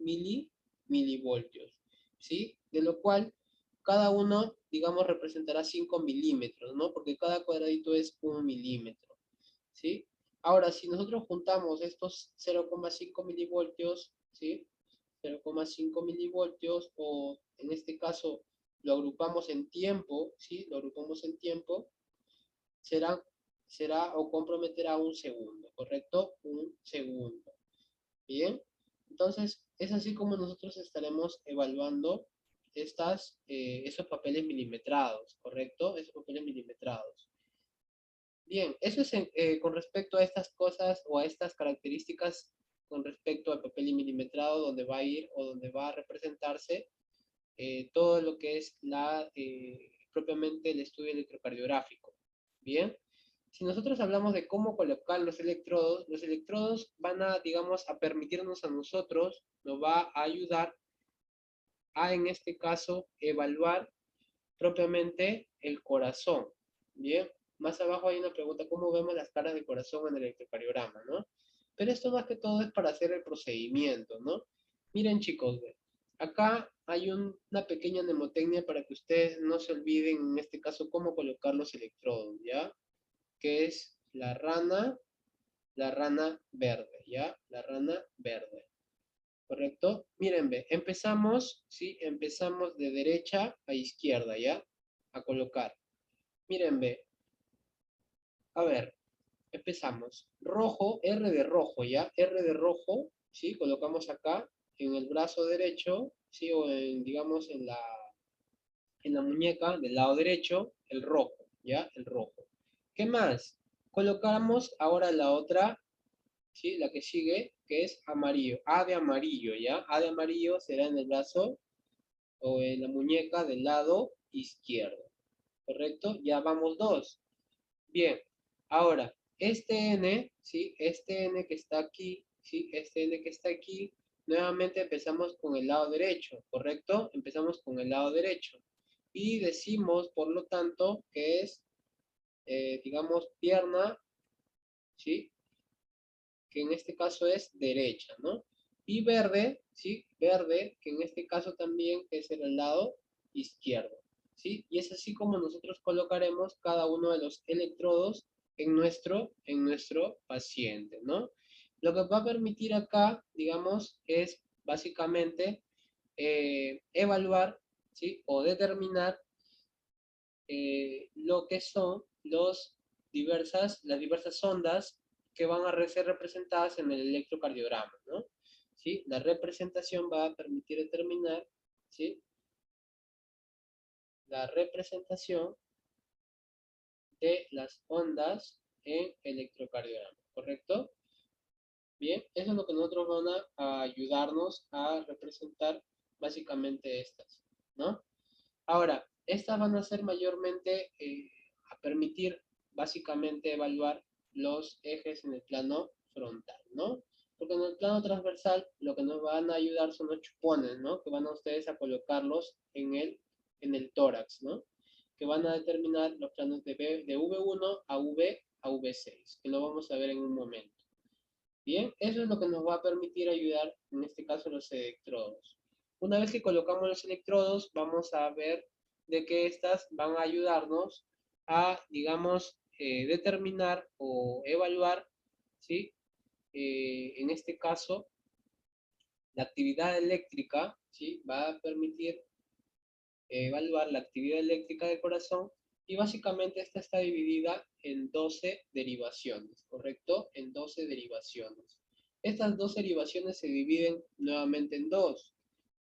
milivoltios, ¿sí? De lo cual cada uno, digamos, representará 5 milímetros, ¿no? Porque cada cuadradito es 1 milímetro, ¿sí? Ahora, si nosotros juntamos estos 0,5 milivoltios, ¿sí? 0,5 milivoltios, o en este caso lo agrupamos en tiempo, ¿sí? Lo agrupamos en tiempo, será, será o comprometerá un segundo, ¿correcto? Un segundo. Bien, entonces es así como nosotros estaremos evaluando esos papeles milimetrados, ¿correcto? Esos papeles milimetrados. Bien, eso es con respecto a estas cosas o a estas características con respecto al papel milimetrado, donde va a ir o donde va a representarse todo lo que es propiamente el estudio electrocardiográfico. Bien, si nosotros hablamos de cómo colocar los electrodos van a, digamos, a permitirnos a nosotros, nos va a ayudar a, en este caso, evaluar propiamente el corazón. Bien, más abajo hay una pregunta, ¿cómo vemos las caras del corazón en el electrocardiograma, no? Pero esto más que todo es para hacer el procedimiento, ¿no? Miren chicos, acá hay una pequeña mnemotecnia para que ustedes no se olviden, en este caso, cómo colocar los electrodos, ¿ya? Que es la rana verde, ¿ya? La rana verde. ¿Correcto? Miren, ve, empezamos, ¿sí? Empezamos de derecha a izquierda, ¿ya? A colocar. Miren, ve, a ver, empezamos. Rojo, R de rojo, ¿ya? R de rojo, ¿sí? Colocamos acá en el brazo derecho, ¿sí? O en, digamos, en la muñeca del lado derecho, el rojo, ¿ya? El rojo. ¿Qué más? Colocamos ahora la otra, ¿sí? La que sigue, que es amarillo. A de amarillo, ¿ya? A de amarillo será en el brazo o en la muñeca del lado izquierdo. ¿Correcto? Ya vamos dos. Bien. Ahora, este N, ¿sí? Este N que está aquí, ¿sí? Este N que está aquí, nuevamente empezamos con el lado derecho, ¿correcto? Empezamos con el lado derecho. Y decimos, por lo tanto, que es, digamos, pierna, ¿sí? Que en este caso es derecha, ¿no? Y verde, ¿sí? Verde, que en este caso también es en el lado izquierdo, ¿sí? Y es así como nosotros colocaremos cada uno de los electrodos en nuestro paciente, ¿no? Lo que va a permitir acá, digamos, es básicamente evaluar, ¿sí? O determinar lo que son las diversas ondas que van a ser representadas en el electrocardiograma, ¿no? ¿Sí? La representación va a permitir determinar, ¿sí? La representación de las ondas en electrocardiograma, ¿correcto? Bien, eso es lo que nosotros van a ayudarnos a representar básicamente estas, ¿no? Ahora, estas van a ser mayormente a permitir básicamente evaluar los ejes en el plano frontal, ¿no? Porque en el plano transversal lo que nos van a ayudar son los chupones, ¿no? Que van a ustedes a colocarlos en el tórax, ¿no? Que van a determinar los planos de V1 a V6, que lo vamos a ver en un momento. Bien, eso es lo que nos va a permitir ayudar, en este caso, los electrodos. Una vez que colocamos los electrodos, vamos a ver de que estas van a ayudarnos a, digamos, determinar o evaluar, ¿sí? En este caso, la actividad eléctrica, ¿sí? Va a permitir evaluar la actividad eléctrica del corazón y básicamente esta está dividida en 12 derivaciones, ¿correcto? En 12 derivaciones. Estas 12 derivaciones se dividen nuevamente en dos.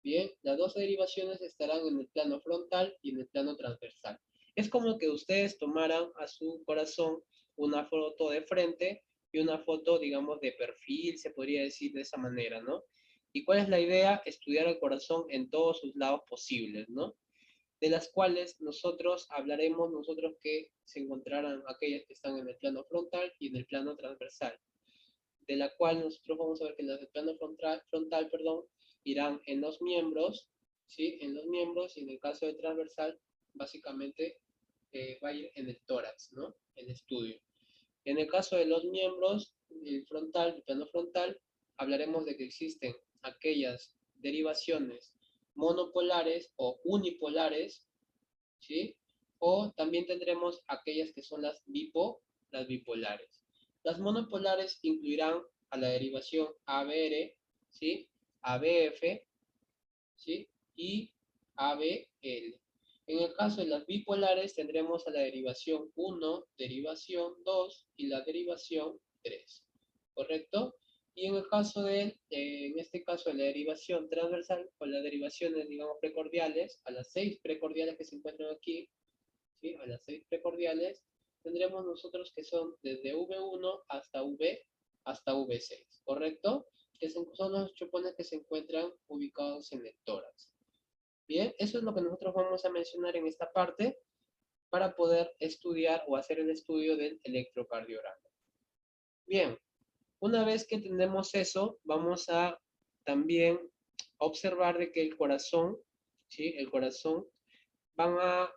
Bien, las 12 derivaciones estarán en el plano frontal y en el plano transversal. Es como que ustedes tomaran a su corazón una foto de frente y una foto, digamos, de perfil, se podría decir de esa manera, ¿no? ¿Y cuál es la idea? Estudiar el corazón en todos sus lados posibles, ¿no? De las cuales nosotros hablaremos, nosotros que se encontrarán aquellas que están en el plano frontal y en el plano transversal, de la cual nosotros vamos a ver que las del plano frontal, perdón, irán en los miembros, ¿sí? En los miembros, y en el caso de transversal, básicamente va a ir en el tórax, ¿no? El estudio. En el caso de los miembros, el plano frontal, hablaremos de que existen aquellas derivaciones monopolares o unipolares, ¿sí? O también tendremos aquellas que son las bipolares. Las monopolares incluirán a la derivación ABR, ¿sí? ABF, ¿sí? Y ABL. En el caso de las bipolares tendremos a la derivación 1, derivación 2 y la derivación 3, ¿correcto? Y en el caso en este caso de la derivación transversal, o las derivaciones, digamos, precordiales, a las 6 precordiales que se encuentran aquí, ¿sí? A las 6 precordiales, tendremos nosotros que son desde V1 hasta V6, ¿correcto? Que son los chupones que se encuentran ubicados en el tórax. Bien, eso es lo que nosotros vamos a mencionar en esta parte para poder estudiar o hacer el estudio del electrocardiograma. Bien, una vez que tenemos eso, vamos a también observar de que el corazón, ¿sí? El corazón van a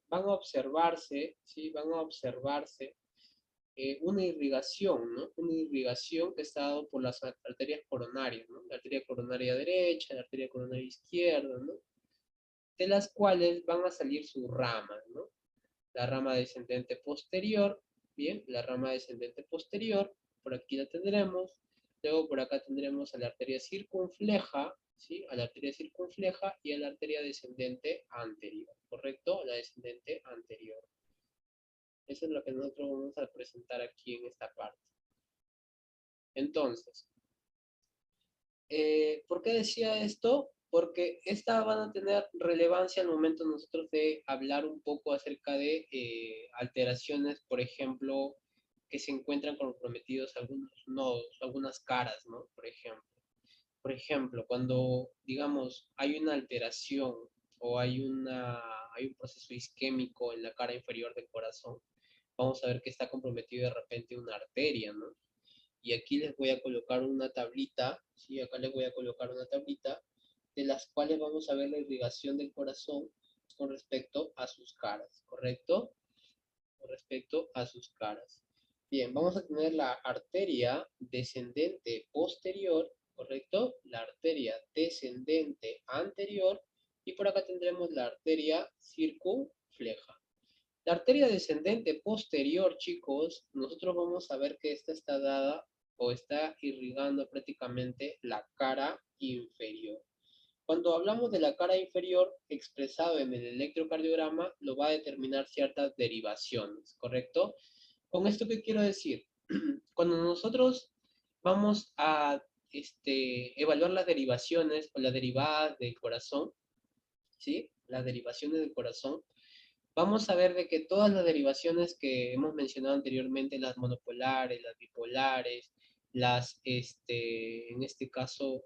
observarse, ¿sí? Van a observarse una irrigación, ¿no? Una irrigación que está dado por las arterias coronarias, ¿no? La arteria coronaria derecha, la arteria coronaria izquierda, ¿no? De las cuales van a salir sus ramas, ¿no? La rama descendente posterior, bien, la rama descendente posterior, por aquí la tendremos. Luego por acá tendremos a la arteria circunfleja, ¿sí? A la arteria circunfleja y a la arteria descendente anterior, ¿correcto? La descendente anterior. Eso es lo que nosotros vamos a presentar aquí en esta parte. Entonces, ¿por qué decía esto? Porque estas van a tener relevancia al momento nosotros de hablar un poco acerca de alteraciones, por ejemplo, que se encuentran comprometidos algunos nodos, algunas caras, ¿no? Por ejemplo. Por ejemplo, cuando, digamos, hay una alteración o hay un proceso isquémico en la cara inferior del corazón, vamos a ver que está comprometido de repente una arteria, ¿no? Y aquí les voy a colocar una tablita, ¿sí? Acá les voy a colocar una tablita de las cuales vamos a ver la irrigación del corazón con respecto a sus caras, ¿correcto? Con respecto a sus caras. Bien, vamos a tener la arteria descendente posterior, ¿correcto? La arteria descendente anterior y por acá tendremos la arteria circunfleja. La arteria descendente posterior, chicos, nosotros vamos a ver que esta está dada o está irrigando prácticamente la cara inferior. Cuando hablamos de la cara inferior, expresado en el electrocardiograma, lo va a determinar ciertas derivaciones, ¿correcto? ¿Con esto qué quiero decir? Cuando nosotros vamos a evaluar las derivaciones o las derivadas del corazón, ¿sí? Las derivaciones del corazón, vamos a ver de que todas las derivaciones que hemos mencionado anteriormente, las monopolares, las bipolares, en este caso,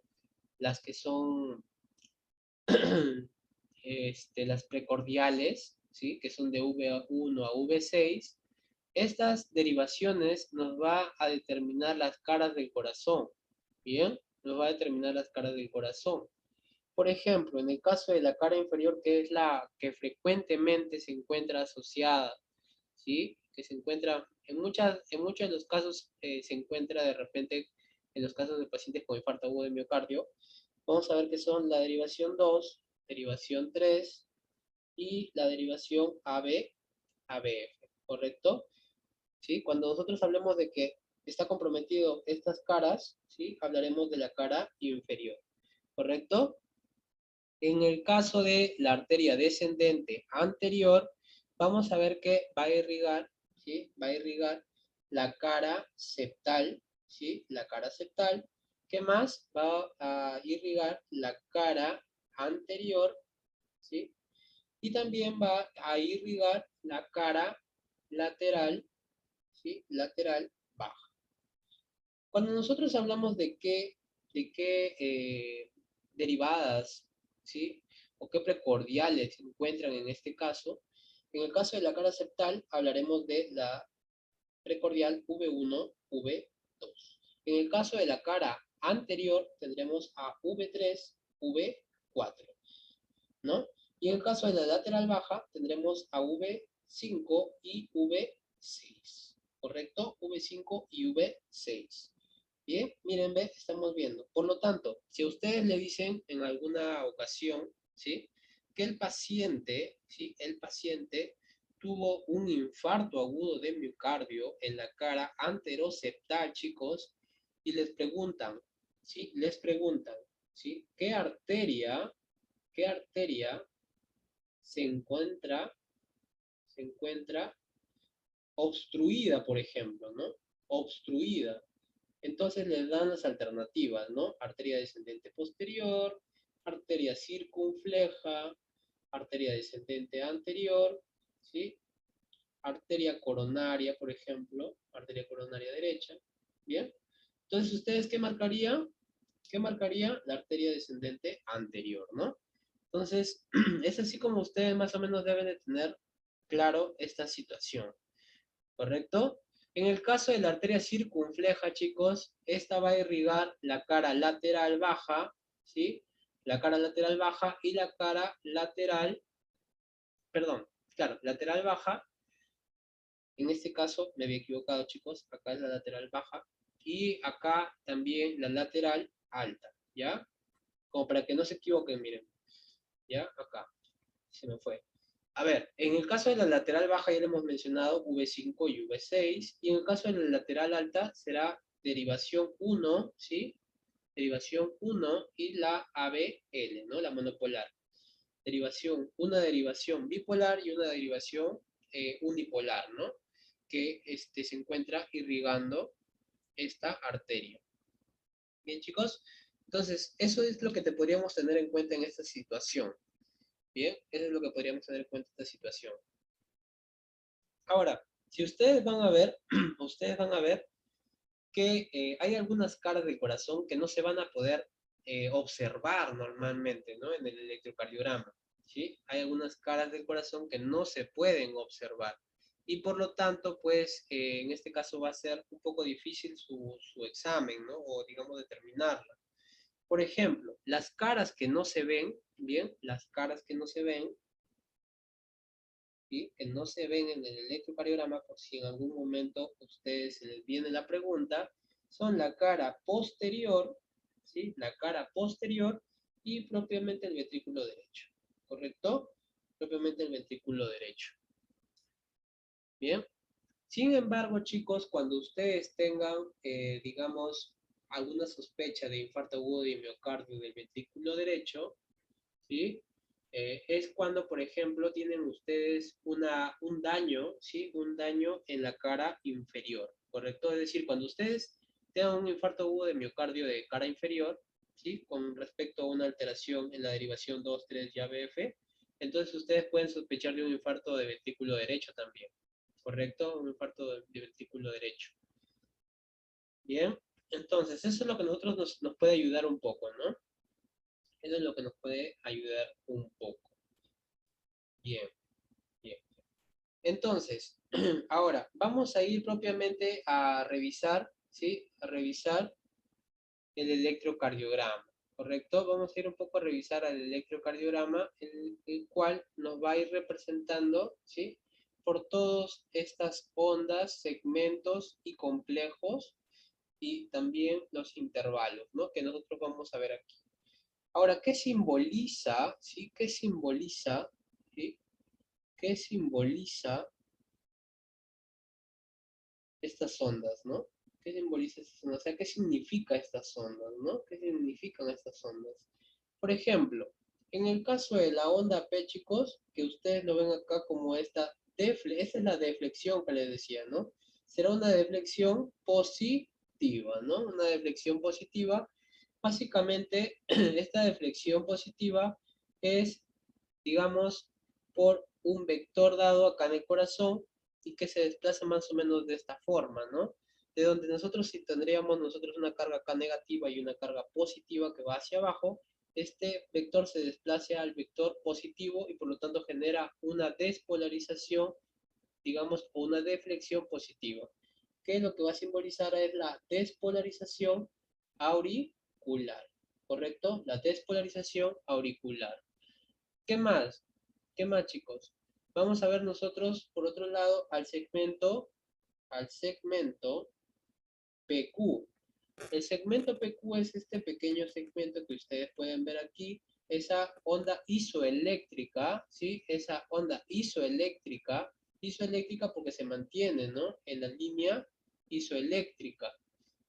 las que son las precordiales, ¿sí? Que son de V1 a V6, estas derivaciones nos va a determinar las caras del corazón, ¿bien? Nos va a determinar las caras del corazón. Por ejemplo, en el caso de la cara inferior, que es la que frecuentemente se encuentra asociada, ¿sí? Que se encuentra, en muchos de los casos se encuentra de repente en los casos de pacientes con infarto agudo de miocardio, vamos a ver que son la derivación 2, derivación 3 y la derivación ABF, ¿correcto? ¿Sí? Cuando nosotros hablemos de que está comprometido estas caras, ¿sí? Hablaremos de la cara inferior, ¿correcto? En el caso de la arteria descendente anterior, vamos a ver que va a irrigar, ¿sí? Va a irrigar la cara septal, ¿sí? La cara septal. ¿Qué más? Va a irrigar la cara anterior, ¿sí? Y también va a irrigar la cara lateral, ¿sí? Lateral baja. Cuando nosotros hablamos de qué derivadas, ¿sí? O qué precordiales se encuentran en este caso, en el caso de la cara septal hablaremos de la precordial V1, V2. En el caso de la cara anterior tendremos a V3, V4, ¿no? Y en el caso de la lateral baja tendremos a V5 y V6, ¿correcto? V5 y V6. Bien, miren, ve, estamos viendo. Por lo tanto, si a ustedes le dicen en alguna ocasión, ¿sí? Que el paciente, ¿sí? El paciente tuvo un infarto agudo de miocardio en la cara anteroseptal, chicos, y les preguntan, ¿sí? Les preguntan, ¿sí? ¿Qué arteria se encuentra obstruida, por ejemplo, ¿no? Obstruida. Entonces les dan las alternativas, ¿no? Arteria descendente posterior, arteria circunfleja, arteria descendente anterior, ¿sí? Arteria coronaria, por ejemplo, arteria coronaria derecha, ¿bien? Entonces, ¿ustedes qué marcarían? ¿Qué marcaría? La arteria descendente anterior, ¿no? Entonces, es así como ustedes más o menos deben de tener claro esta situación, ¿correcto? En el caso de la arteria circunfleja, chicos, esta va a irrigar la cara lateral baja, ¿sí? La cara lateral baja y la cara lateral, perdón, claro, lateral baja. En este caso me había equivocado, chicos. Acá es la lateral baja. Y acá también la lateral alta, ¿ya? Como para que no se equivoquen, miren. ¿Ya? Acá. Se me fue. A ver, en el caso de la lateral baja ya le hemos mencionado V5 y V6. Y en el caso de la lateral alta será derivación 1, ¿sí? Derivación 1 y la ABL, ¿no? La monopolar. Una derivación bipolar y una derivación unipolar, ¿no? Que se encuentra irrigando esta arteria. Bien, chicos. Entonces, eso es lo que te podríamos tener en cuenta en esta situación. Bien, eso es lo que podríamos tener en cuenta en esta situación. Ahora, si ustedes van a ver, ustedes van a ver que hay algunas caras del corazón que no se van a poder observar normalmente, ¿no? En el electrocardiograma, ¿sí? Hay algunas caras del corazón que no se pueden observar. Y por lo tanto, pues, en este caso va a ser un poco difícil su examen, ¿no? O, digamos, determinarla. Por ejemplo, las caras que no se ven, ¿bien? Las caras que no se ven, ¿sí? Que no se ven en el electrocardiograma, por si en algún momento a ustedes se les viene la pregunta, son la cara posterior, ¿sí? La cara posterior y propiamente el ventrículo derecho, ¿correcto? Propiamente el ventrículo derecho. Bien. Sin embargo, chicos, cuando ustedes tengan, digamos, alguna sospecha de infarto agudo de miocardio del ventrículo derecho, ¿sí? Es cuando, por ejemplo, tienen ustedes un daño, ¿sí? Un daño en la cara inferior, ¿correcto? Es decir, cuando ustedes tengan un infarto agudo de miocardio de cara inferior, ¿sí? Con respecto a una alteración en la derivación 2, 3 y ABF, entonces ustedes pueden sospechar de un infarto de ventrículo derecho también, ¿correcto? Un infarto de ventrículo derecho. Bien, entonces eso es lo que a nosotros nos puede ayudar un poco, ¿no? Eso es lo que nos puede ayudar un poco. Bien, bien. Entonces, ahora vamos a ir propiamente a revisar, ¿sí? A revisar el electrocardiograma, ¿correcto? Vamos a ir un poco a revisar el electrocardiograma, el cual nos va a ir representando, ¿sí? Por todas estas ondas, segmentos y complejos, y también los intervalos, ¿no? Que nosotros vamos a ver aquí. Ahora, ¿qué simboliza, sí? ¿Qué simboliza, sí? ¿Qué simboliza estas ondas, no? ¿Qué simboliza estas ondas? O sea, ¿qué significa estas ondas, no? ¿Qué significan estas ondas? Por ejemplo, en el caso de la onda P, chicos, que ustedes lo ven acá como esta es la deflexión que les decía, ¿no? Será una deflexión positiva, ¿no? Una deflexión positiva. Básicamente, esta deflexión positiva es, digamos, por un vector dado acá en el corazón y que se desplaza más o menos de esta forma, ¿no? De donde nosotros si tendríamos una carga acá negativa y una carga positiva que va hacia abajo, este vector se desplaza al vector positivo y por lo tanto genera una despolarización, digamos, o una deflexión positiva, que lo que va a simbolizar es la despolarización auricular, ¿correcto? La despolarización auricular. ¿Qué más? ¿Qué más, chicos? Vamos a ver nosotros, por otro lado, al segmento PQ. El segmento PQ es este pequeño segmento que ustedes pueden ver aquí, esa onda isoeléctrica, ¿sí? Esa onda isoeléctrica Isoeléctrica porque se mantiene, ¿no? En la línea isoeléctrica,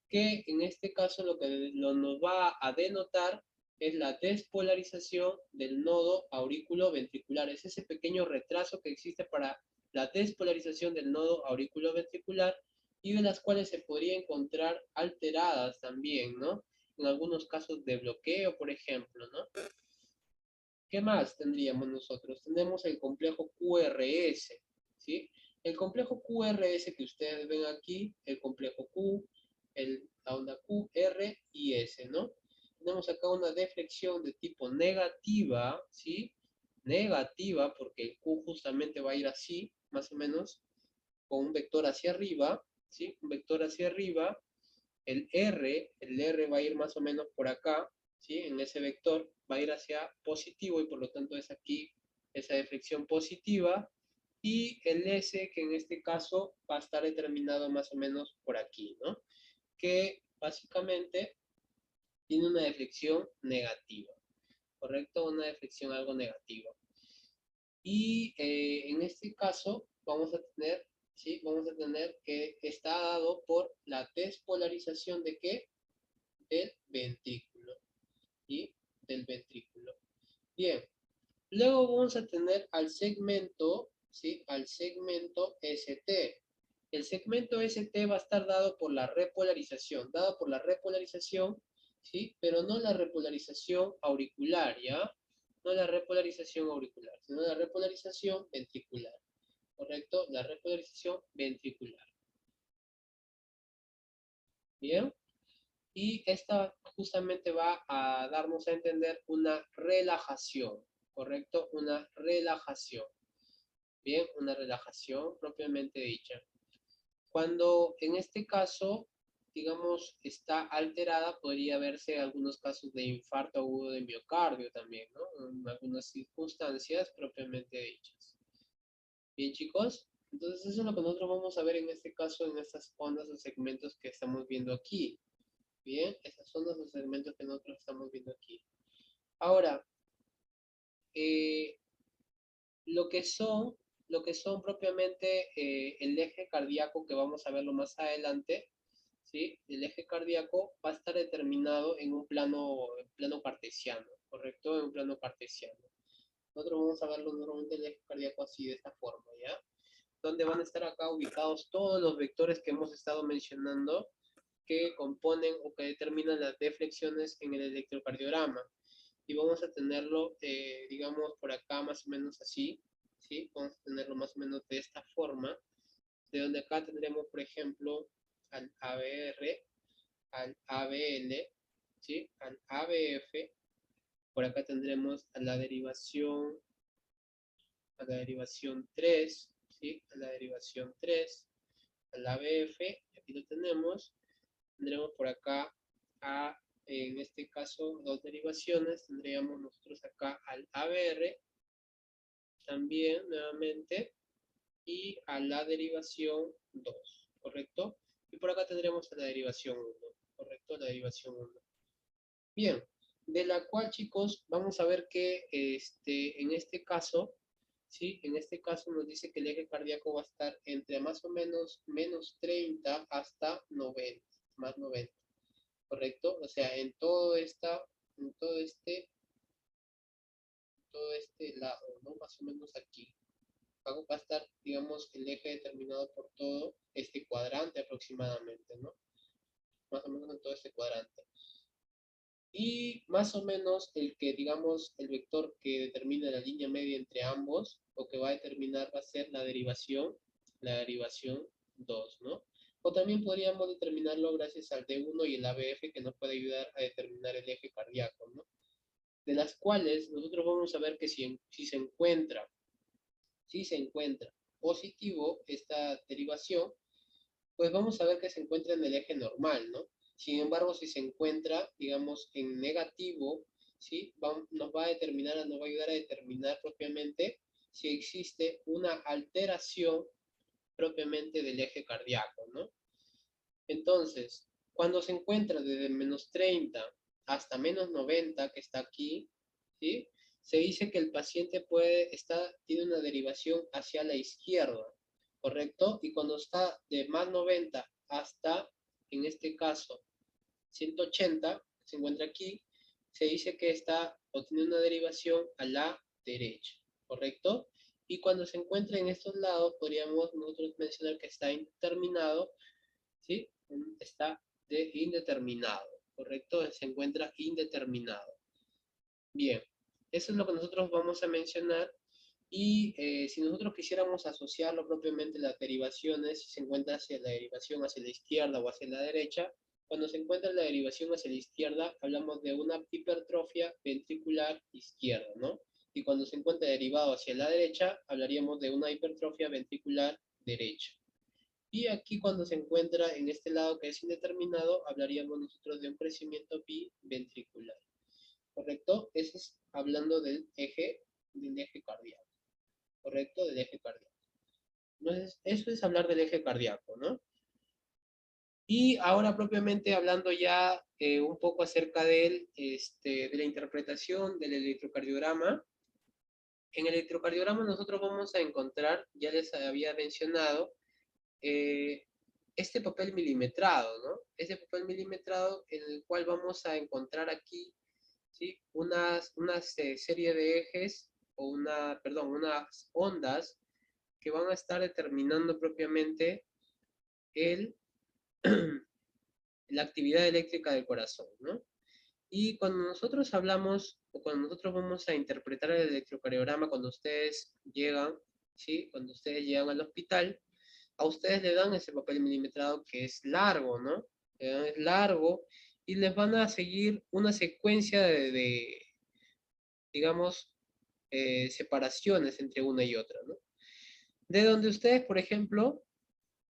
que en este caso nos va a denotar es la despolarización del nodo auriculoventricular. Es ese pequeño retraso que existe para la despolarización del nodo auriculoventricular y de las cuales se podría encontrar alteradas también, ¿no? En algunos casos de bloqueo, por ejemplo, ¿no? ¿Qué más tendríamos nosotros? Tenemos el complejo QRS, ¿sí? El complejo QRS que ustedes ven aquí, el complejo Q, la onda Q, R y S, ¿no? Tenemos acá una deflexión de tipo negativa, ¿sí? Negativa, porque el Q justamente va a ir así, más o menos, con un vector hacia arriba, ¿sí? Un vector hacia arriba. El R va a ir más o menos por acá, ¿sí? En ese vector va a ir hacia positivo y por lo tanto es aquí esa deflexión positiva. Y el S, que en este caso va a estar determinado más o menos por aquí, ¿no? Que básicamente tiene una deflexión negativa, ¿correcto? Una deflexión algo negativa. Y en este caso vamos a tener, ¿sí? Vamos a tener que está dado por la despolarización de ¿qué? Del ventrículo, ¿sí? Del ventrículo. Bien, luego vamos a tener al segmento, ¿sí? Al segmento ST. El segmento ST va a estar dado por la repolarización, ¿sí? Pero no la repolarización auricular, ¿ya? No la repolarización auricular, sino la repolarización ventricular, ¿correcto? La repolarización ventricular. ¿Bien? Y esta justamente va a darnos a entender una relajación, ¿correcto? Una relajación. Bien, una relajación propiamente dicha. Cuando en este caso, digamos, está alterada, podría verse algunos casos de infarto agudo de miocardio también, ¿no? En algunas circunstancias propiamente dichas. Bien, chicos, entonces eso es lo que nosotros vamos a ver en este caso, en estas ondas o segmentos que estamos viendo aquí. Bien, esas son los segmentos que nosotros estamos viendo aquí. Ahora, eh, lo que son, lo que son propiamente el eje cardíaco, que vamos a verlo más adelante, ¿sí? El eje cardíaco va a estar determinado en un plano cartesiano, ¿correcto? En un plano cartesiano. Nosotros vamos a verlo normalmente el eje cardíaco así, de esta forma, ¿ya? Donde van a estar acá ubicados todos los vectores que hemos estado mencionando, que componen o que determinan las deflexiones en el electrocardiograma. Y vamos a tenerlo, digamos, por acá más o menos así, ¿sí? Vamos a tenerlo más o menos de esta forma, de donde acá tendremos, por ejemplo, al ABR, al ABL, ¿sí? Al ABF, por acá tendremos a la derivación 3, ¿sí? A la derivación 3, al ABF, aquí lo tenemos. Tendremos por acá en este caso, dos derivaciones. Tendríamos nosotros acá al ABR, también nuevamente, y a la derivación 2, ¿correcto? Y por acá tendremos a la derivación 1, ¿correcto? La derivación 1. Bien, de la cual, chicos, vamos a ver que en este caso, ¿sí? En este caso nos dice que el eje cardíaco va a estar entre más o menos menos 30 hasta 90, más 90. ¿Correcto? O sea, en todo este lado, ¿no? Más o menos aquí. Va a estar, digamos, el eje determinado por todo este cuadrante aproximadamente, ¿no? Más o menos en todo este cuadrante. Y más o menos el que, digamos, el vector que determina la línea media entre ambos, o que va a determinar va a ser la derivación 2, ¿no? O también podríamos determinarlo gracias al D1 y el ABF, que nos puede ayudar a determinar el eje cardíaco, ¿no? De las cuales nosotros vamos a ver que si se encuentra positivo esta derivación, pues vamos a ver que se encuentra en el eje normal, ¿no? Sin embargo, si se encuentra, digamos, en negativo, ¿sí? Nos va a ayudar a determinar propiamente si existe una alteración propiamente del eje cardíaco, ¿no? Entonces, cuando se encuentra desde menos 30 hasta menos 90, que está aquí, ¿sí? Se dice que el paciente tiene una derivación hacia la izquierda, ¿correcto? Y cuando está de más 90 hasta, en este caso, 180, se encuentra aquí, se dice que está o tiene una derivación a la derecha, ¿correcto? Y cuando se encuentra en estos lados, podríamos nosotros mencionar que está indeterminado, ¿sí? Está de indeterminado, ¿correcto? Se encuentra indeterminado. Bien, eso es lo que nosotros vamos a mencionar. Y si nosotros quisiéramos asociarlo propiamente las derivaciones, si se encuentra hacia la derivación hacia la izquierda o hacia la derecha, cuando se encuentra la derivación hacia la izquierda, hablamos de una hipertrofia ventricular izquierda, ¿no? Y cuando se encuentra derivado hacia la derecha, hablaríamos de una hipertrofia ventricular derecha. Y aquí cuando se encuentra en este lado que es indeterminado, hablaríamos nosotros de un crecimiento biventricular, ¿correcto? Eso es hablando del eje cardíaco. ¿Correcto? Del eje cardíaco. Entonces, eso es hablar del eje cardíaco, ¿no? Y ahora propiamente hablando ya un poco acerca de la interpretación del electrocardiograma. En el electrocardiograma nosotros vamos a encontrar, ya les había mencionado, este papel milimetrado, ¿no? Este papel milimetrado en el cual vamos a encontrar aquí, ¿sí? Una serie de ejes, o unas ondas que van a estar determinando propiamente la actividad eléctrica del corazón, ¿no? Y cuando nosotros hablamos, o cuando nosotros vamos a interpretar el electrocardiograma, cuando ustedes llegan, ¿sí? Cuando ustedes llegan al hospital, a ustedes le dan ese papel milimetrado que es largo, ¿no? Es largo, y les van a seguir una secuencia digamos, separaciones entre una y otra, ¿no? De donde ustedes, por ejemplo,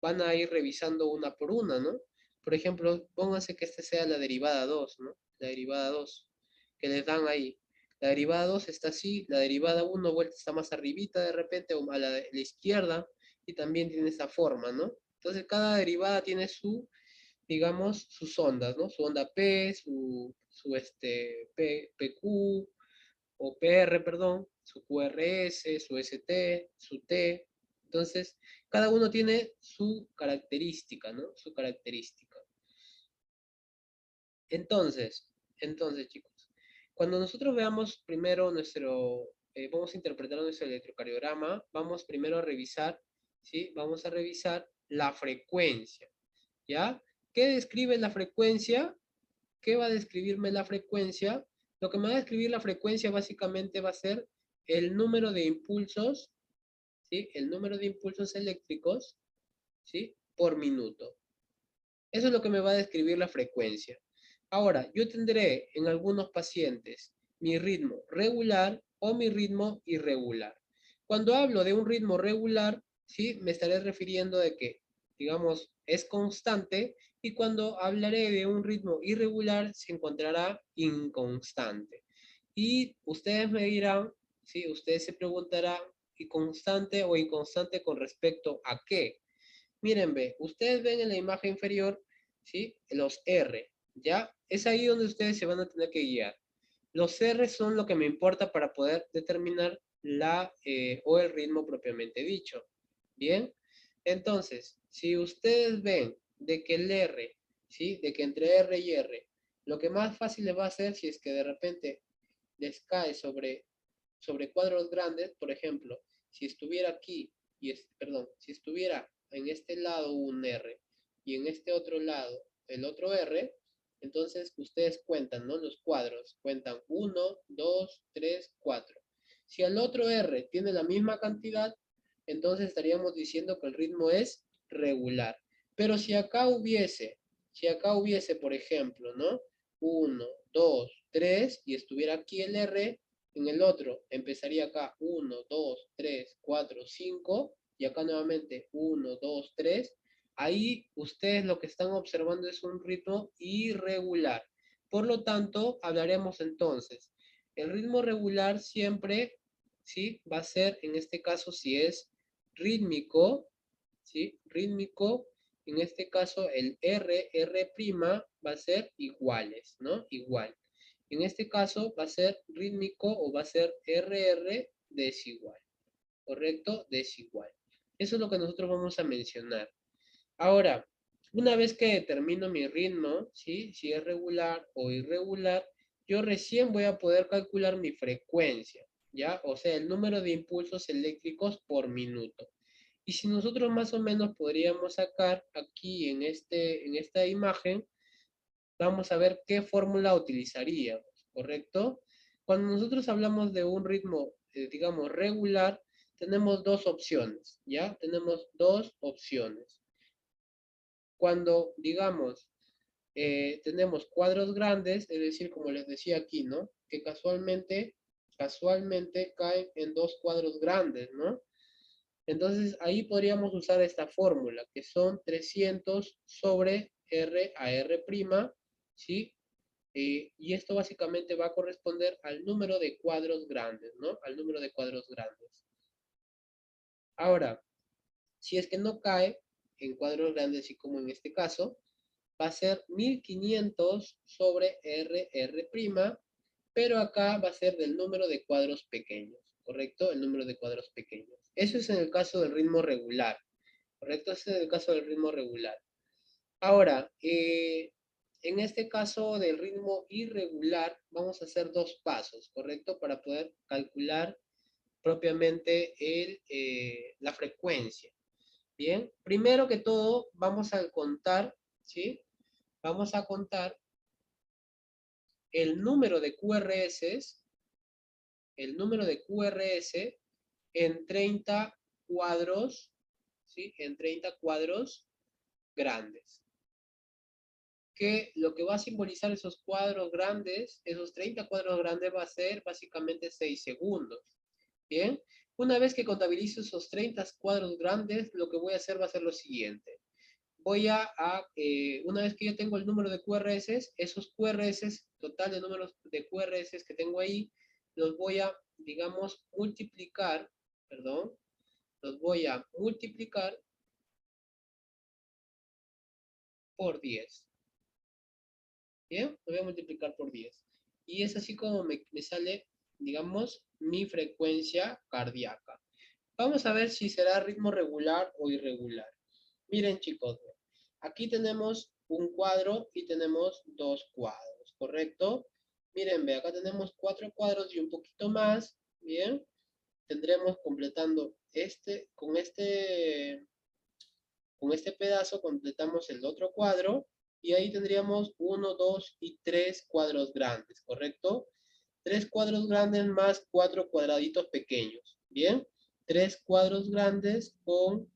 van a ir revisando una por una, ¿no? Por ejemplo, pónganse que esta sea la derivada 2, ¿no? La derivada 2, que les dan ahí. La derivada 2 está así, la derivada 1 vuelta está más arribita de repente, o a la izquierda, y también tiene esta forma, ¿no? Entonces cada derivada tiene su, digamos, sus ondas, ¿no? Su onda P, PQ, o PR, perdón, su QRS, su ST, su T. Entonces, cada uno tiene su característica, ¿no? Su característica. Entonces, chicos, cuando nosotros veamos primero vamos a interpretar nuestro electrocardiograma, vamos primero a revisar, ¿sí? Vamos a revisar la frecuencia, ¿ya? ¿Qué describe la frecuencia? ¿Qué va a describirme la frecuencia? Lo que me va a describir la frecuencia básicamente va a ser el número de impulsos, ¿sí? El número de impulsos eléctricos, ¿sí? Por minuto. Eso es lo que me va a describir la frecuencia. Ahora, yo tendré en algunos pacientes mi ritmo regular o mi ritmo irregular. Cuando hablo de un ritmo regular, ¿sí? Me estaré refiriendo de que, digamos, es constante, y cuando hablaré de un ritmo irregular, se encontrará inconstante. Y ustedes me dirán, ¿sí? Ustedes se preguntarán, ¿y constante o inconstante con respecto a qué? Miren, ustedes ven en la imagen inferior, ¿sí? Los R, ¿ya? Es ahí donde ustedes se van a tener que guiar. Los R son lo que me importa para poder determinar o el ritmo propiamente dicho. ¿Bien? Entonces, si ustedes ven de que el R, ¿sí? De que entre R y R, lo que más fácil les va a hacer si es que de repente les cae sobre cuadros grandes, por ejemplo, si estuviera aquí, perdón, si estuviera en este lado un R y en este otro lado el otro R, entonces ustedes cuentan, ¿no? Los cuadros, cuentan 1, 2, 3, 4. Si el otro R tiene la misma cantidad, entonces estaríamos diciendo que el ritmo es regular. Pero si acá hubiese, por ejemplo, ¿no? 1, 2, 3, y estuviera aquí el R, en el otro empezaría acá 1, 2, 3, 4, 5, y acá nuevamente 1, 2, 3. Ahí ustedes lo que están observando es un ritmo irregular. Por lo tanto, hablaremos entonces. El ritmo regular siempre, ¿sí? Va a ser, en este caso, si es rítmico, ¿sí? Rítmico, en este caso el R' va a ser iguales, ¿no? Igual. En este caso va a ser rítmico o va a ser RR desigual. ¿Correcto? Desigual. Eso es lo que nosotros vamos a mencionar. Ahora, una vez que determino mi ritmo, ¿sí? Si es regular o irregular, yo recién voy a poder calcular mi frecuencia, ¿ya? O sea, el número de impulsos eléctricos por minuto. Y si nosotros más o menos podríamos sacar aquí en esta imagen, vamos a ver qué fórmula utilizaríamos, ¿correcto? Cuando nosotros hablamos de un ritmo, digamos, regular, tenemos dos opciones, ¿ya? Tenemos dos opciones. Cuando, digamos, tenemos cuadros grandes, es decir, como les decía aquí, ¿no? Que casualmente caen en dos cuadros grandes, ¿no? Entonces ahí podríamos usar esta fórmula, que son 300 sobre R a R', ¿sí? Y esto básicamente va a corresponder al número de cuadros grandes, ¿no? Al número de cuadros grandes. Ahora, si es que no cae en cuadros grandes, así como en este caso, va a ser 1500 sobre R', pero acá va a ser del número de cuadros pequeños, ¿correcto? El número de cuadros pequeños. Eso es en el caso del ritmo regular, ¿correcto? Ese es el caso del ritmo regular. Ahora, en este caso del ritmo irregular, vamos a hacer dos pasos, ¿correcto? Para poder calcular propiamente la frecuencia. Bien, primero que todo, vamos a contar, ¿sí? Vamos a contar el número de QRS, el número de QRS en 30 cuadros, ¿sí? En 30 cuadros grandes. Que lo que va a simbolizar esos cuadros grandes, esos 30 cuadros grandes, va a ser básicamente 6 segundos. Bien, una vez que contabilizo esos 30 cuadros grandes, lo que voy a hacer va a ser lo siguiente. Una vez que yo tengo el número de QRS, esos QRS, total de números de QRS que tengo ahí, los voy a, digamos, multiplicar, perdón, los voy a multiplicar por 10. Bien, lo voy a multiplicar por 10. Y es así como me sale, digamos, mi frecuencia cardíaca. Vamos a ver si será ritmo regular o irregular. Miren, chicos, aquí tenemos un cuadro y tenemos dos cuadros, ¿correcto? Miren, ve, acá tenemos 4 cuadros y un poquito más, ¿bien? Tendremos completando con este pedazo completamos el otro cuadro y ahí tendríamos 1, 2 y 3 cuadros grandes, ¿correcto? 3 cuadros grandes más 4 cuadraditos pequeños, ¿bien? 3 cuadros grandes con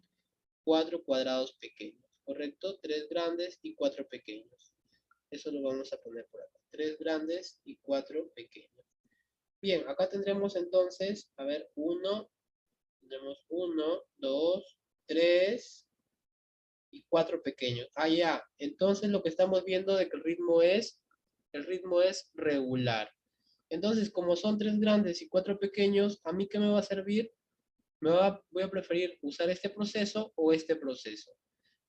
4 cuadrados pequeños, ¿correcto? 3 grandes y 4 pequeños. Eso lo vamos a poner por acá. 3 grandes y 4 pequeños. Bien, acá tendremos entonces, a ver, tenemos 1, 2, 3 y 4 pequeños. Ah, ya. Entonces lo que estamos viendo de que el ritmo es regular. Entonces, como son 3 grandes y 4 pequeños, ¿a mí qué me va a servir? Voy a preferir usar este proceso o este proceso.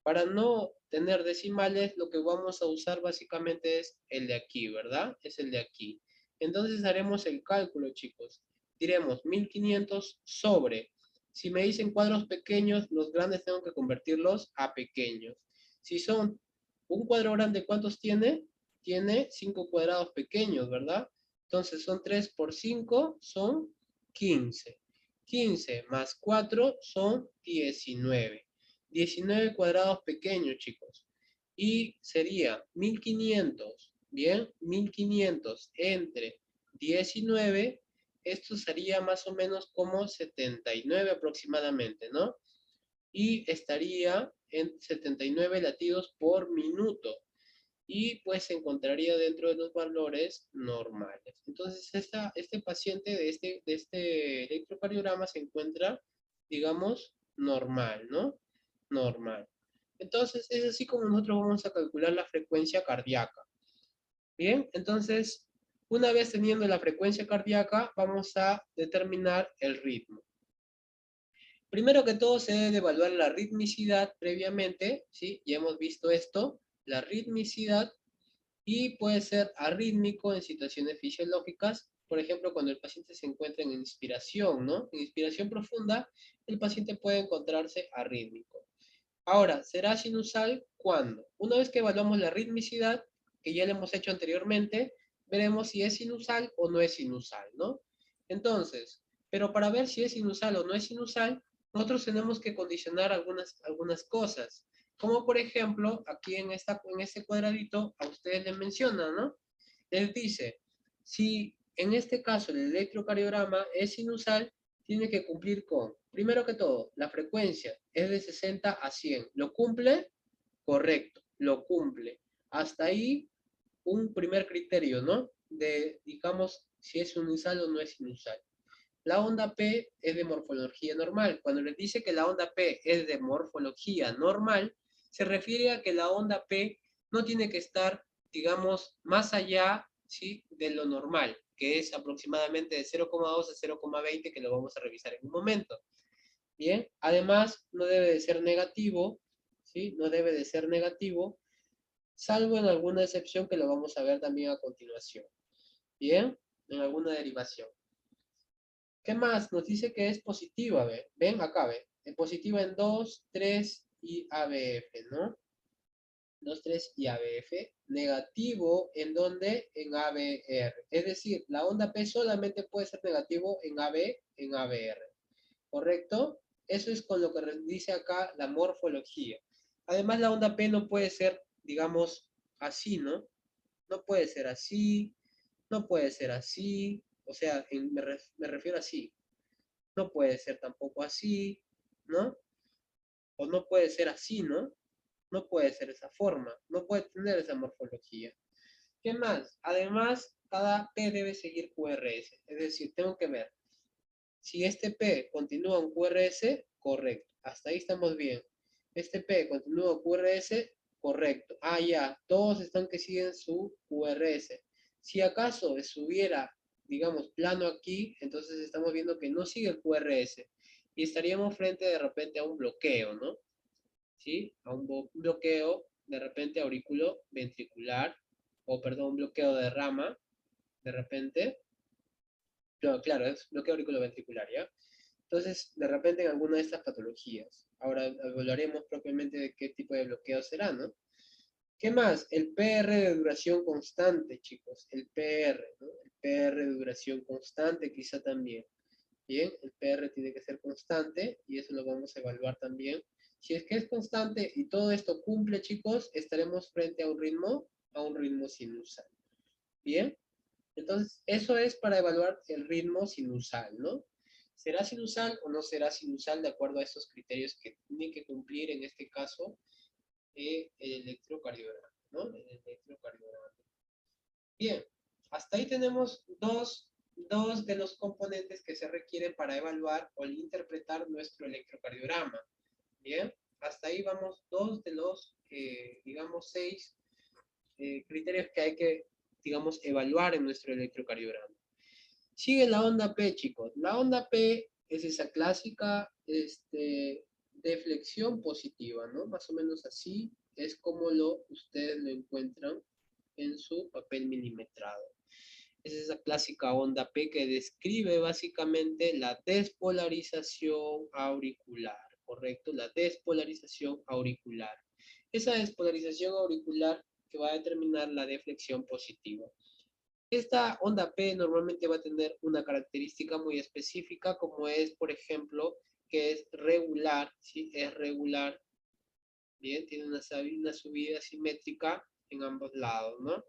Para no tener decimales, lo que vamos a usar básicamente es el de aquí, ¿verdad? Es el de aquí. Entonces haremos el cálculo, chicos. Diremos 1500 sobre. Si me dicen cuadros pequeños, los grandes tengo que convertirlos a pequeños. Si son un cuadro grande, ¿cuántos tiene? Tiene 5 cuadrados pequeños, ¿verdad? Entonces son 3 por 5, son 15. 15 más 4 son 19. 19 cuadrados pequeños, chicos. Y sería 1500, ¿bien? 1500 entre 19, esto sería más o menos como 79 aproximadamente, ¿no? Y estaría en 79 latidos por minuto. Y pues se encontraría dentro de los valores normales. Entonces, este paciente de este electrocardiograma se encuentra, digamos, normal, ¿no? Normal. Entonces, es así como nosotros vamos a calcular la frecuencia cardíaca. Bien, entonces, una vez teniendo la frecuencia cardíaca, vamos a determinar el ritmo. Primero que todo, se debe evaluar la ritmicidad previamente, ¿sí? Ya hemos visto esto, la ritmicidad. y puede ser arrítmico en situaciones fisiológicas, por ejemplo, cuando el paciente se encuentra en inspiración, ¿no? En inspiración profunda, el paciente puede encontrarse arrítmico. Ahora, ¿será sinusal cuándo? Una vez que evaluamos la ritmicidad, que ya lo hemos hecho anteriormente, veremos si es sinusal o no es sinusal, ¿no? Entonces, pero para ver si es sinusal o no es sinusal, nosotros tenemos que condicionar algunas cosas. Como por ejemplo, aquí en este cuadradito, a ustedes les menciona, ¿no? Les dice, si en este caso el electrocardiograma es sinusal, tiene que cumplir con, primero que todo, la frecuencia es de 60 a 100. ¿Lo cumple? Correcto, lo cumple. Hasta ahí un primer criterio, ¿no? De, digamos, si es sinusal o no es sinusal. La onda P es de morfología normal. Cuando les dice que la onda P es de morfología normal, se refiere a que la onda P no tiene que estar, digamos, más allá, ¿sí?, de lo normal, que es aproximadamente de 0,2 a 0,20, que lo vamos a revisar en un momento. Bien, además no debe de ser negativo, ¿sí? No debe de ser negativo, salvo en alguna excepción que lo vamos a ver también a continuación. Bien, en alguna derivación. ¿Qué más? Nos dice que es positiva, ¿ve? Ven, acá, ¿ve? Es positiva en 2, 3 y ABF, ¿no? 2, 3 y ABF. Negativo, ¿en dónde? En ABR. Es decir, la onda P solamente puede ser negativo en AB, en ABR. ¿Correcto? Eso es con lo que dice acá la morfología. Además, la onda P no puede ser, digamos, así, ¿no? No puede ser así, no puede ser así, o sea, me refiero así. No puede ser tampoco así, ¿no? O no puede ser así, ¿no? No puede ser esa forma, no puede tener esa morfología. ¿Qué más? Además, cada P debe seguir QRS, es decir, tengo que ver si este P continúa en QRS, correcto. Hasta ahí estamos bien. Este P continúa en QRS, correcto. Ah, ya, todos están que siguen su QRS. Si acaso estuviera, digamos, plano aquí, entonces estamos viendo que no sigue el QRS. Y estaríamos frente de repente a un bloqueo, ¿no? ¿Sí? A un bloqueo de repente aurículo ventricular, o perdón, un bloqueo de rama, de repente. Claro, es bloqueo auriculoventricular, ¿ya? Entonces, de repente en alguna de estas patologías. Ahora hablaremos propiamente de qué tipo de bloqueo será, ¿no? ¿Qué más? El PR de duración constante, chicos. El PR, ¿no? El PR de duración constante quizá también. Bien, el PR tiene que ser constante y eso lo vamos a evaluar también. Si es que es constante y todo esto cumple, chicos, estaremos frente a un ritmo sinusal. Bien, entonces eso es para evaluar el ritmo sinusal, ¿no? ¿Será sinusal o no será sinusal de acuerdo a estos criterios que tiene que cumplir en este caso el electrocardiograma, ¿no? El electrocardiograma. Bien, hasta ahí tenemos dos de los componentes que se requieren para evaluar o interpretar nuestro electrocardiograma. Bien, hasta ahí vamos dos de los, digamos, 6 criterios que hay que, digamos, evaluar en nuestro electrocardiograma. Sigue la onda P, chicos. La onda P es esa clásica deflexión positiva, ¿no? Más o menos así es como ustedes lo encuentran en su papel milimetrado. Es esa clásica onda P que describe básicamente la despolarización auricular, ¿correcto? La despolarización auricular. Esa despolarización auricular que va a determinar la deflexión positiva. Esta onda P normalmente va a tener una característica muy específica, como es, por ejemplo, que es regular, ¿sí? Es regular, bien, tiene una subida simétrica en ambos lados, ¿no?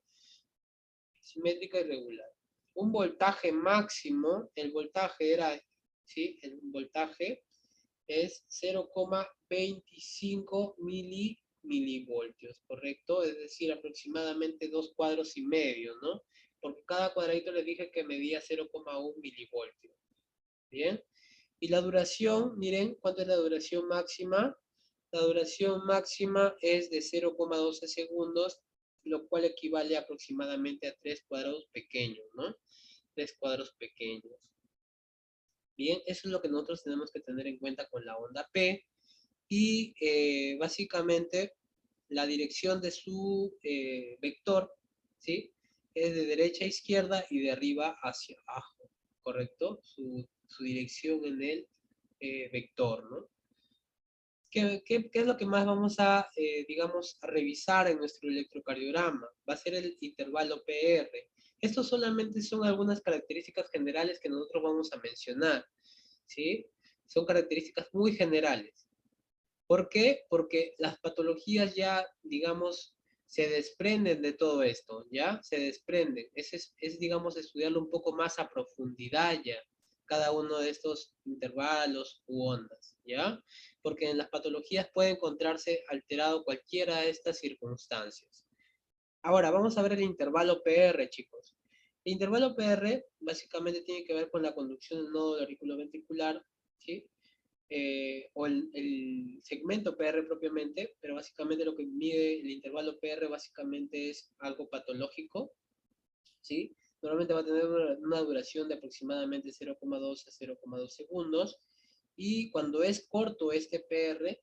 Simétrica y regular. Un voltaje máximo, el voltaje era, ¿sí? El voltaje es 0,25 milivoltios, ¿correcto? Es decir, aproximadamente 2 cuadros y medio, ¿no? Porque cada cuadradito les dije que medía 0,1 milivoltios. ¿Bien? Y la duración, miren, ¿cuánto es la duración máxima? La duración máxima es de 0,12 segundos, lo cual equivale aproximadamente a 3 cuadrados pequeños, ¿no? 3 cuadros pequeños. Bien, eso es lo que nosotros tenemos que tener en cuenta con la onda P. Y básicamente la dirección de su vector ¿sí? Es de derecha a izquierda y de arriba hacia abajo, ¿correcto? Su dirección en el vector, ¿no? ¿Qué es lo que más vamos a, digamos, a revisar en nuestro electrocardiograma? Va a ser el intervalo PR. Estos solamente son algunas características generales que nosotros vamos a mencionar, ¿sí? Son características muy generales. ¿Por qué? Porque las patologías ya, digamos, se desprenden de todo esto, ¿ya? Se desprenden. Es, digamos, estudiarlo un poco más a profundidad ya, cada uno de estos intervalos u ondas, ¿ya? Porque en las patologías puede encontrarse alterado cualquiera de estas circunstancias. Ahora, vamos a ver el intervalo PR, chicos. El intervalo PR básicamente tiene que ver con la conducción del nodo del auriculo ventricular, ¿sí? O el segmento PR propiamente, pero básicamente lo que mide el intervalo PR básicamente es algo patológico, ¿sí? Normalmente va a tener una duración de aproximadamente 0,2 a 0,2 segundos, y cuando es corto este PR,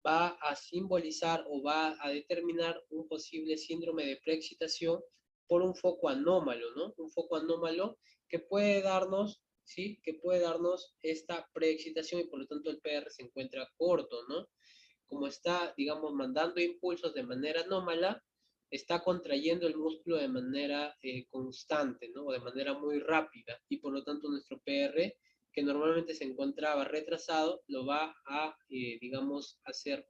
va a simbolizar o va a determinar un posible síndrome de preexcitación por un foco anómalo, ¿no? Un foco anómalo que puede darnos, ¿sí? Que puede darnos esta preexcitación y por lo tanto el PR se encuentra corto, ¿no? Como está, digamos, mandando impulsos de manera anómala, está contrayendo el músculo de manera constante, ¿no? O de manera muy rápida, y por lo tanto nuestro PR, que normalmente se encontraba retrasado, lo va a, digamos, hacer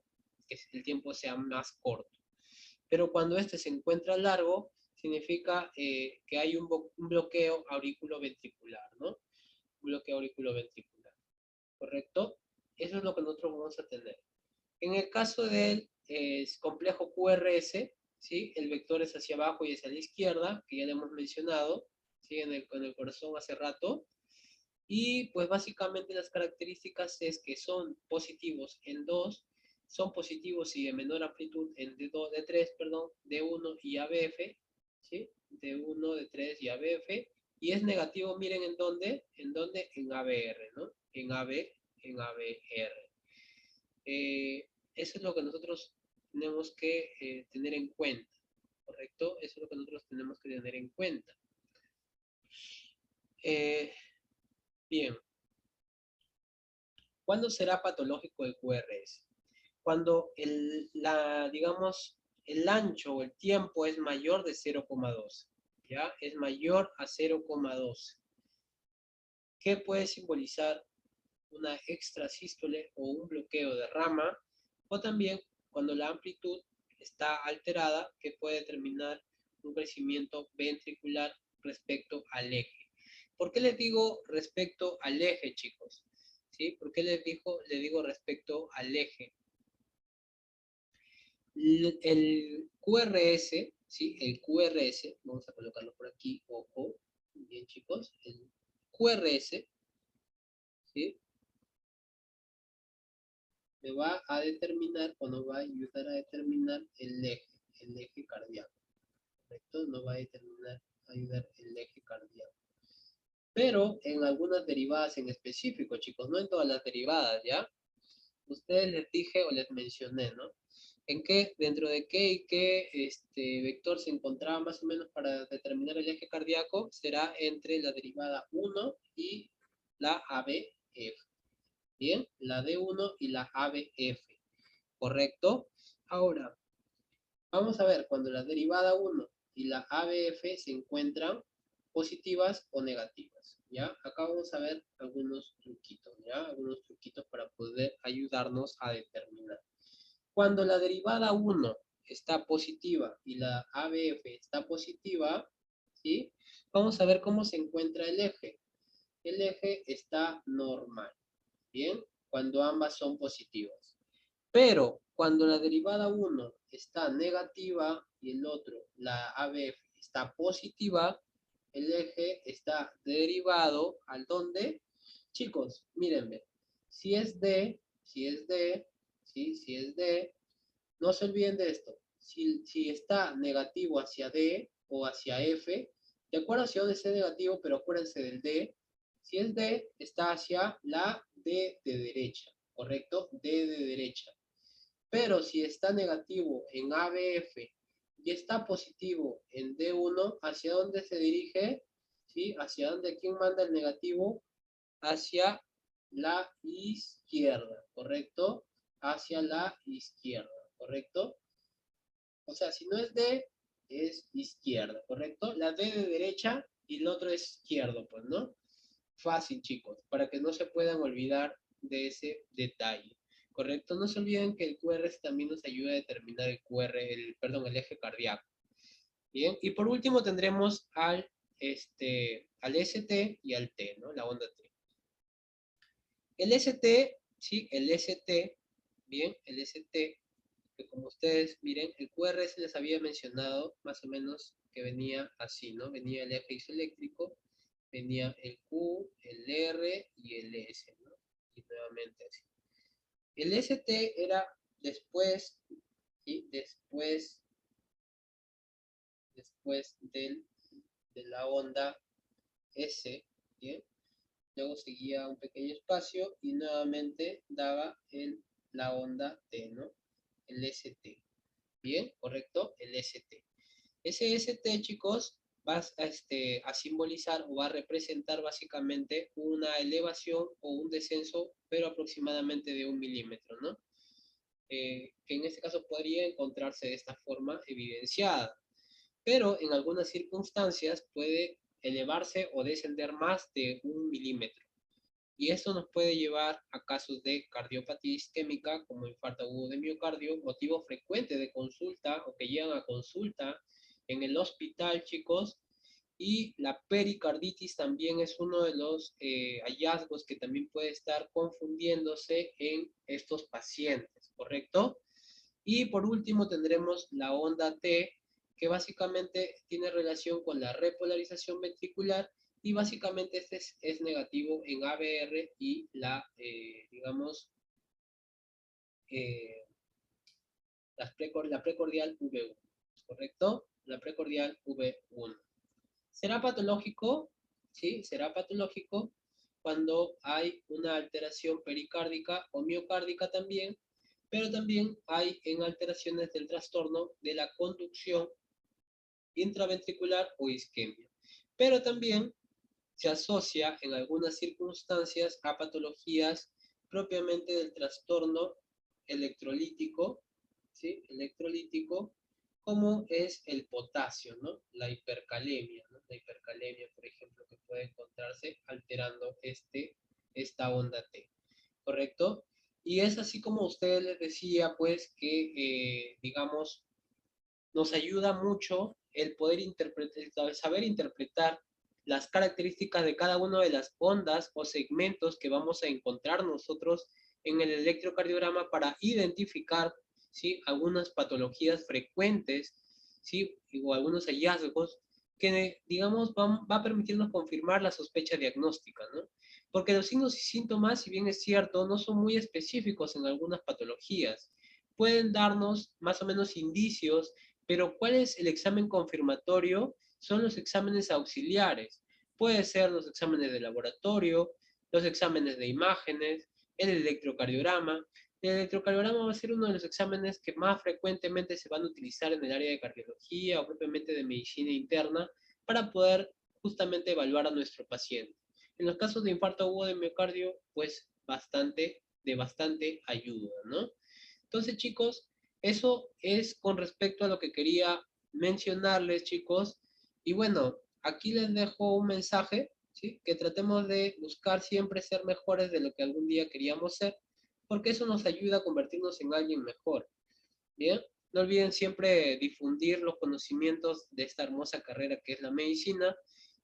que el tiempo sea más corto. Pero cuando este se encuentra largo, significa que hay un bloqueo auriculoventricular, ¿no? Un bloqueo auriculoventricular, ¿correcto? Eso es lo que nosotros vamos a tener. En el caso del complejo QRS, ¿sí? El vector es hacia abajo y hacia la izquierda, que ya le hemos mencionado, ¿sí? En el corazón hace rato. Y pues básicamente las características es que son positivos en 2, son positivos y de menor amplitud en D2, D3, perdón, D1 y ABF, ¿sí? D1, D3 y ABF. Y es negativo, miren en dónde, en ABR, ¿no? En ABR. Eso es lo que nosotros tenemos que tener en cuenta, ¿correcto? Eso es lo que nosotros tenemos que tener en cuenta. Bien, ¿cuándo será patológico el QRS? Cuando digamos, el ancho o el tiempo es mayor de 0,2, ¿ya? Es mayor a 0,2. ¿Qué puede simbolizar una extrasístole o un bloqueo de rama? O también cuando la amplitud está alterada, que puede determinar un crecimiento ventricular respecto al eje. ¿Por qué les digo respecto al eje, chicos? ¿Sí? ¿Por qué le digo respecto al eje? El QRS, ¿sí? El QRS, vamos a colocarlo por aquí, ojo, bien chicos, el QRS, ¿sí? Me va a determinar, o nos va a ayudar a determinar el eje cardíaco, ¿correcto? Nos va a ayudar el eje cardíaco. Pero en algunas derivadas en específico, chicos, no en todas las derivadas, ¿ya? Ustedes les dije o les mencioné, ¿no? En qué, dentro de qué y qué vector se encontraba más o menos para determinar el eje cardíaco, será entre la derivada 1 y la ABF. Bien, la D1 y la ABF, ¿correcto? Ahora, vamos a ver cuando la derivada 1 y la ABF se encuentran positivas o negativas, ¿ya? Acá vamos a ver algunos truquitos, ¿ya? Algunos truquitos para poder ayudarnos a determinar. Cuando la derivada 1 está positiva y la ABF está positiva, ¿sí? Vamos a ver cómo se encuentra el eje. El eje está normal, ¿bien? Cuando ambas son positivas. Pero cuando la derivada 1 está negativa y el otro, la ABF, está positiva, el eje está derivado ¿al dónde? Chicos, mírenme. Si es D, ¿sí? Si es D, no se olviden de esto. Si está negativo hacia D o hacia F, de acuerdo hacia dónde esté negativo, pero acuérdense del D. Si es D, está hacia la D de derecha, ¿correcto? D de derecha. Pero si está negativo en ABF y está positivo en D1, ¿hacia dónde se dirige? ¿Sí? ¿Hacia dónde? ¿Quién manda el negativo? Hacia la izquierda, ¿correcto? Hacia la izquierda, ¿correcto? O sea, si no es D, es izquierda, ¿correcto? La D de derecha y el otro es izquierdo, pues, ¿no? Fácil, chicos, para que no se puedan olvidar de ese detalle, ¿correcto? No se olviden que el QR también nos ayuda a determinar el QR, perdón, el eje cardíaco. Bien, y por último tendremos al ST y al T, ¿no? La onda T. El ST, ¿sí? El ST, bien, el ST, que como ustedes miren, el QR se les había mencionado más o menos que venía así, ¿no? Venía el eje isoeléctrico, venía el Q, el R y el S, ¿no? Y nuevamente así. El ST era después, ¿sí? Después de la onda S, ¿bien? Luego seguía un pequeño espacio y nuevamente daba la onda T, ¿no? El ST. ¿Bien? ¿Correcto? El ST. Ese ST, chicos, va a simbolizar o va a representar básicamente una elevación o un descenso, pero aproximadamente de 1 milímetro, ¿no? Que en este caso podría encontrarse de esta forma evidenciada, pero en algunas circunstancias puede elevarse o descender más de 1 milímetro. Y esto nos puede llevar a casos de cardiopatía isquémica, como infarto agudo de miocardio, motivo frecuente de consulta o que llegan a consulta en el hospital, chicos. Y la pericarditis también es uno de los hallazgos que también puede estar confundiéndose en estos pacientes, ¿correcto? Y por último tendremos la onda T, que básicamente tiene relación con la repolarización ventricular y básicamente este es negativo en ABR y digamos, eh, la precordial V1, ¿correcto? La precordial V1. ¿Será patológico? Sí, será patológico cuando hay una alteración pericárdica o miocárdica también, pero también hay en alteraciones del trastorno de la conducción intraventricular o isquemia. Pero también se asocia en algunas circunstancias a patologías propiamente del trastorno electrolítico, ¿sí? Electrolítico, como es el potasio, ¿no? La hipercalemia, ¿no? La hipercalemia, por ejemplo, que puede encontrarse alterando esta onda T, ¿correcto? Y es así como usted les decía, pues, que, digamos, nos ayuda mucho el poder interpretar, saber interpretar las características de cada una de las ondas o segmentos que vamos a encontrar nosotros en el electrocardiograma para identificar, ¿sí? Algunas patologías frecuentes, ¿sí? O algunos hallazgos que, digamos, va a permitirnos confirmar la sospecha diagnóstica, ¿no? Porque los signos y síntomas, si bien es cierto, no son muy específicos en algunas patologías. Pueden darnos más o menos indicios, pero ¿cuál es el examen confirmatorio? Son los exámenes auxiliares. Puede ser los exámenes de laboratorio, los exámenes de imágenes, el electrocardiograma. El electrocardiograma va a ser uno de los exámenes que más frecuentemente se van a utilizar en el área de cardiología o propiamente de medicina interna para poder justamente evaluar a nuestro paciente. En los casos de infarto agudo de miocardio, pues de bastante ayuda, ¿no? Entonces, chicos, eso es con respecto a lo que quería mencionarles, chicos. Y bueno, aquí les dejo un mensaje, ¿sí? Que tratemos de buscar siempre ser mejores de lo que algún día queríamos ser, porque eso nos ayuda a convertirnos en alguien mejor. Bien, no olviden siempre difundir los conocimientos de esta hermosa carrera que es la medicina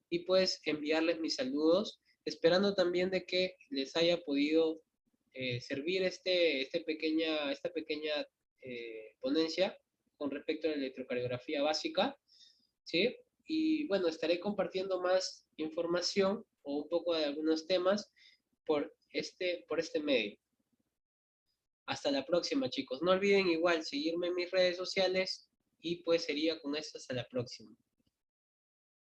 y pues enviarles mis saludos, esperando también de que les haya podido servir esta pequeña ponencia con respecto a la electrocardiografía básica, ¿sí? Y bueno, estaré compartiendo más información o un poco de algunos temas por este medio. Hasta la próxima, chicos. No olviden igual seguirme en mis redes sociales y pues sería con esto hasta la próxima.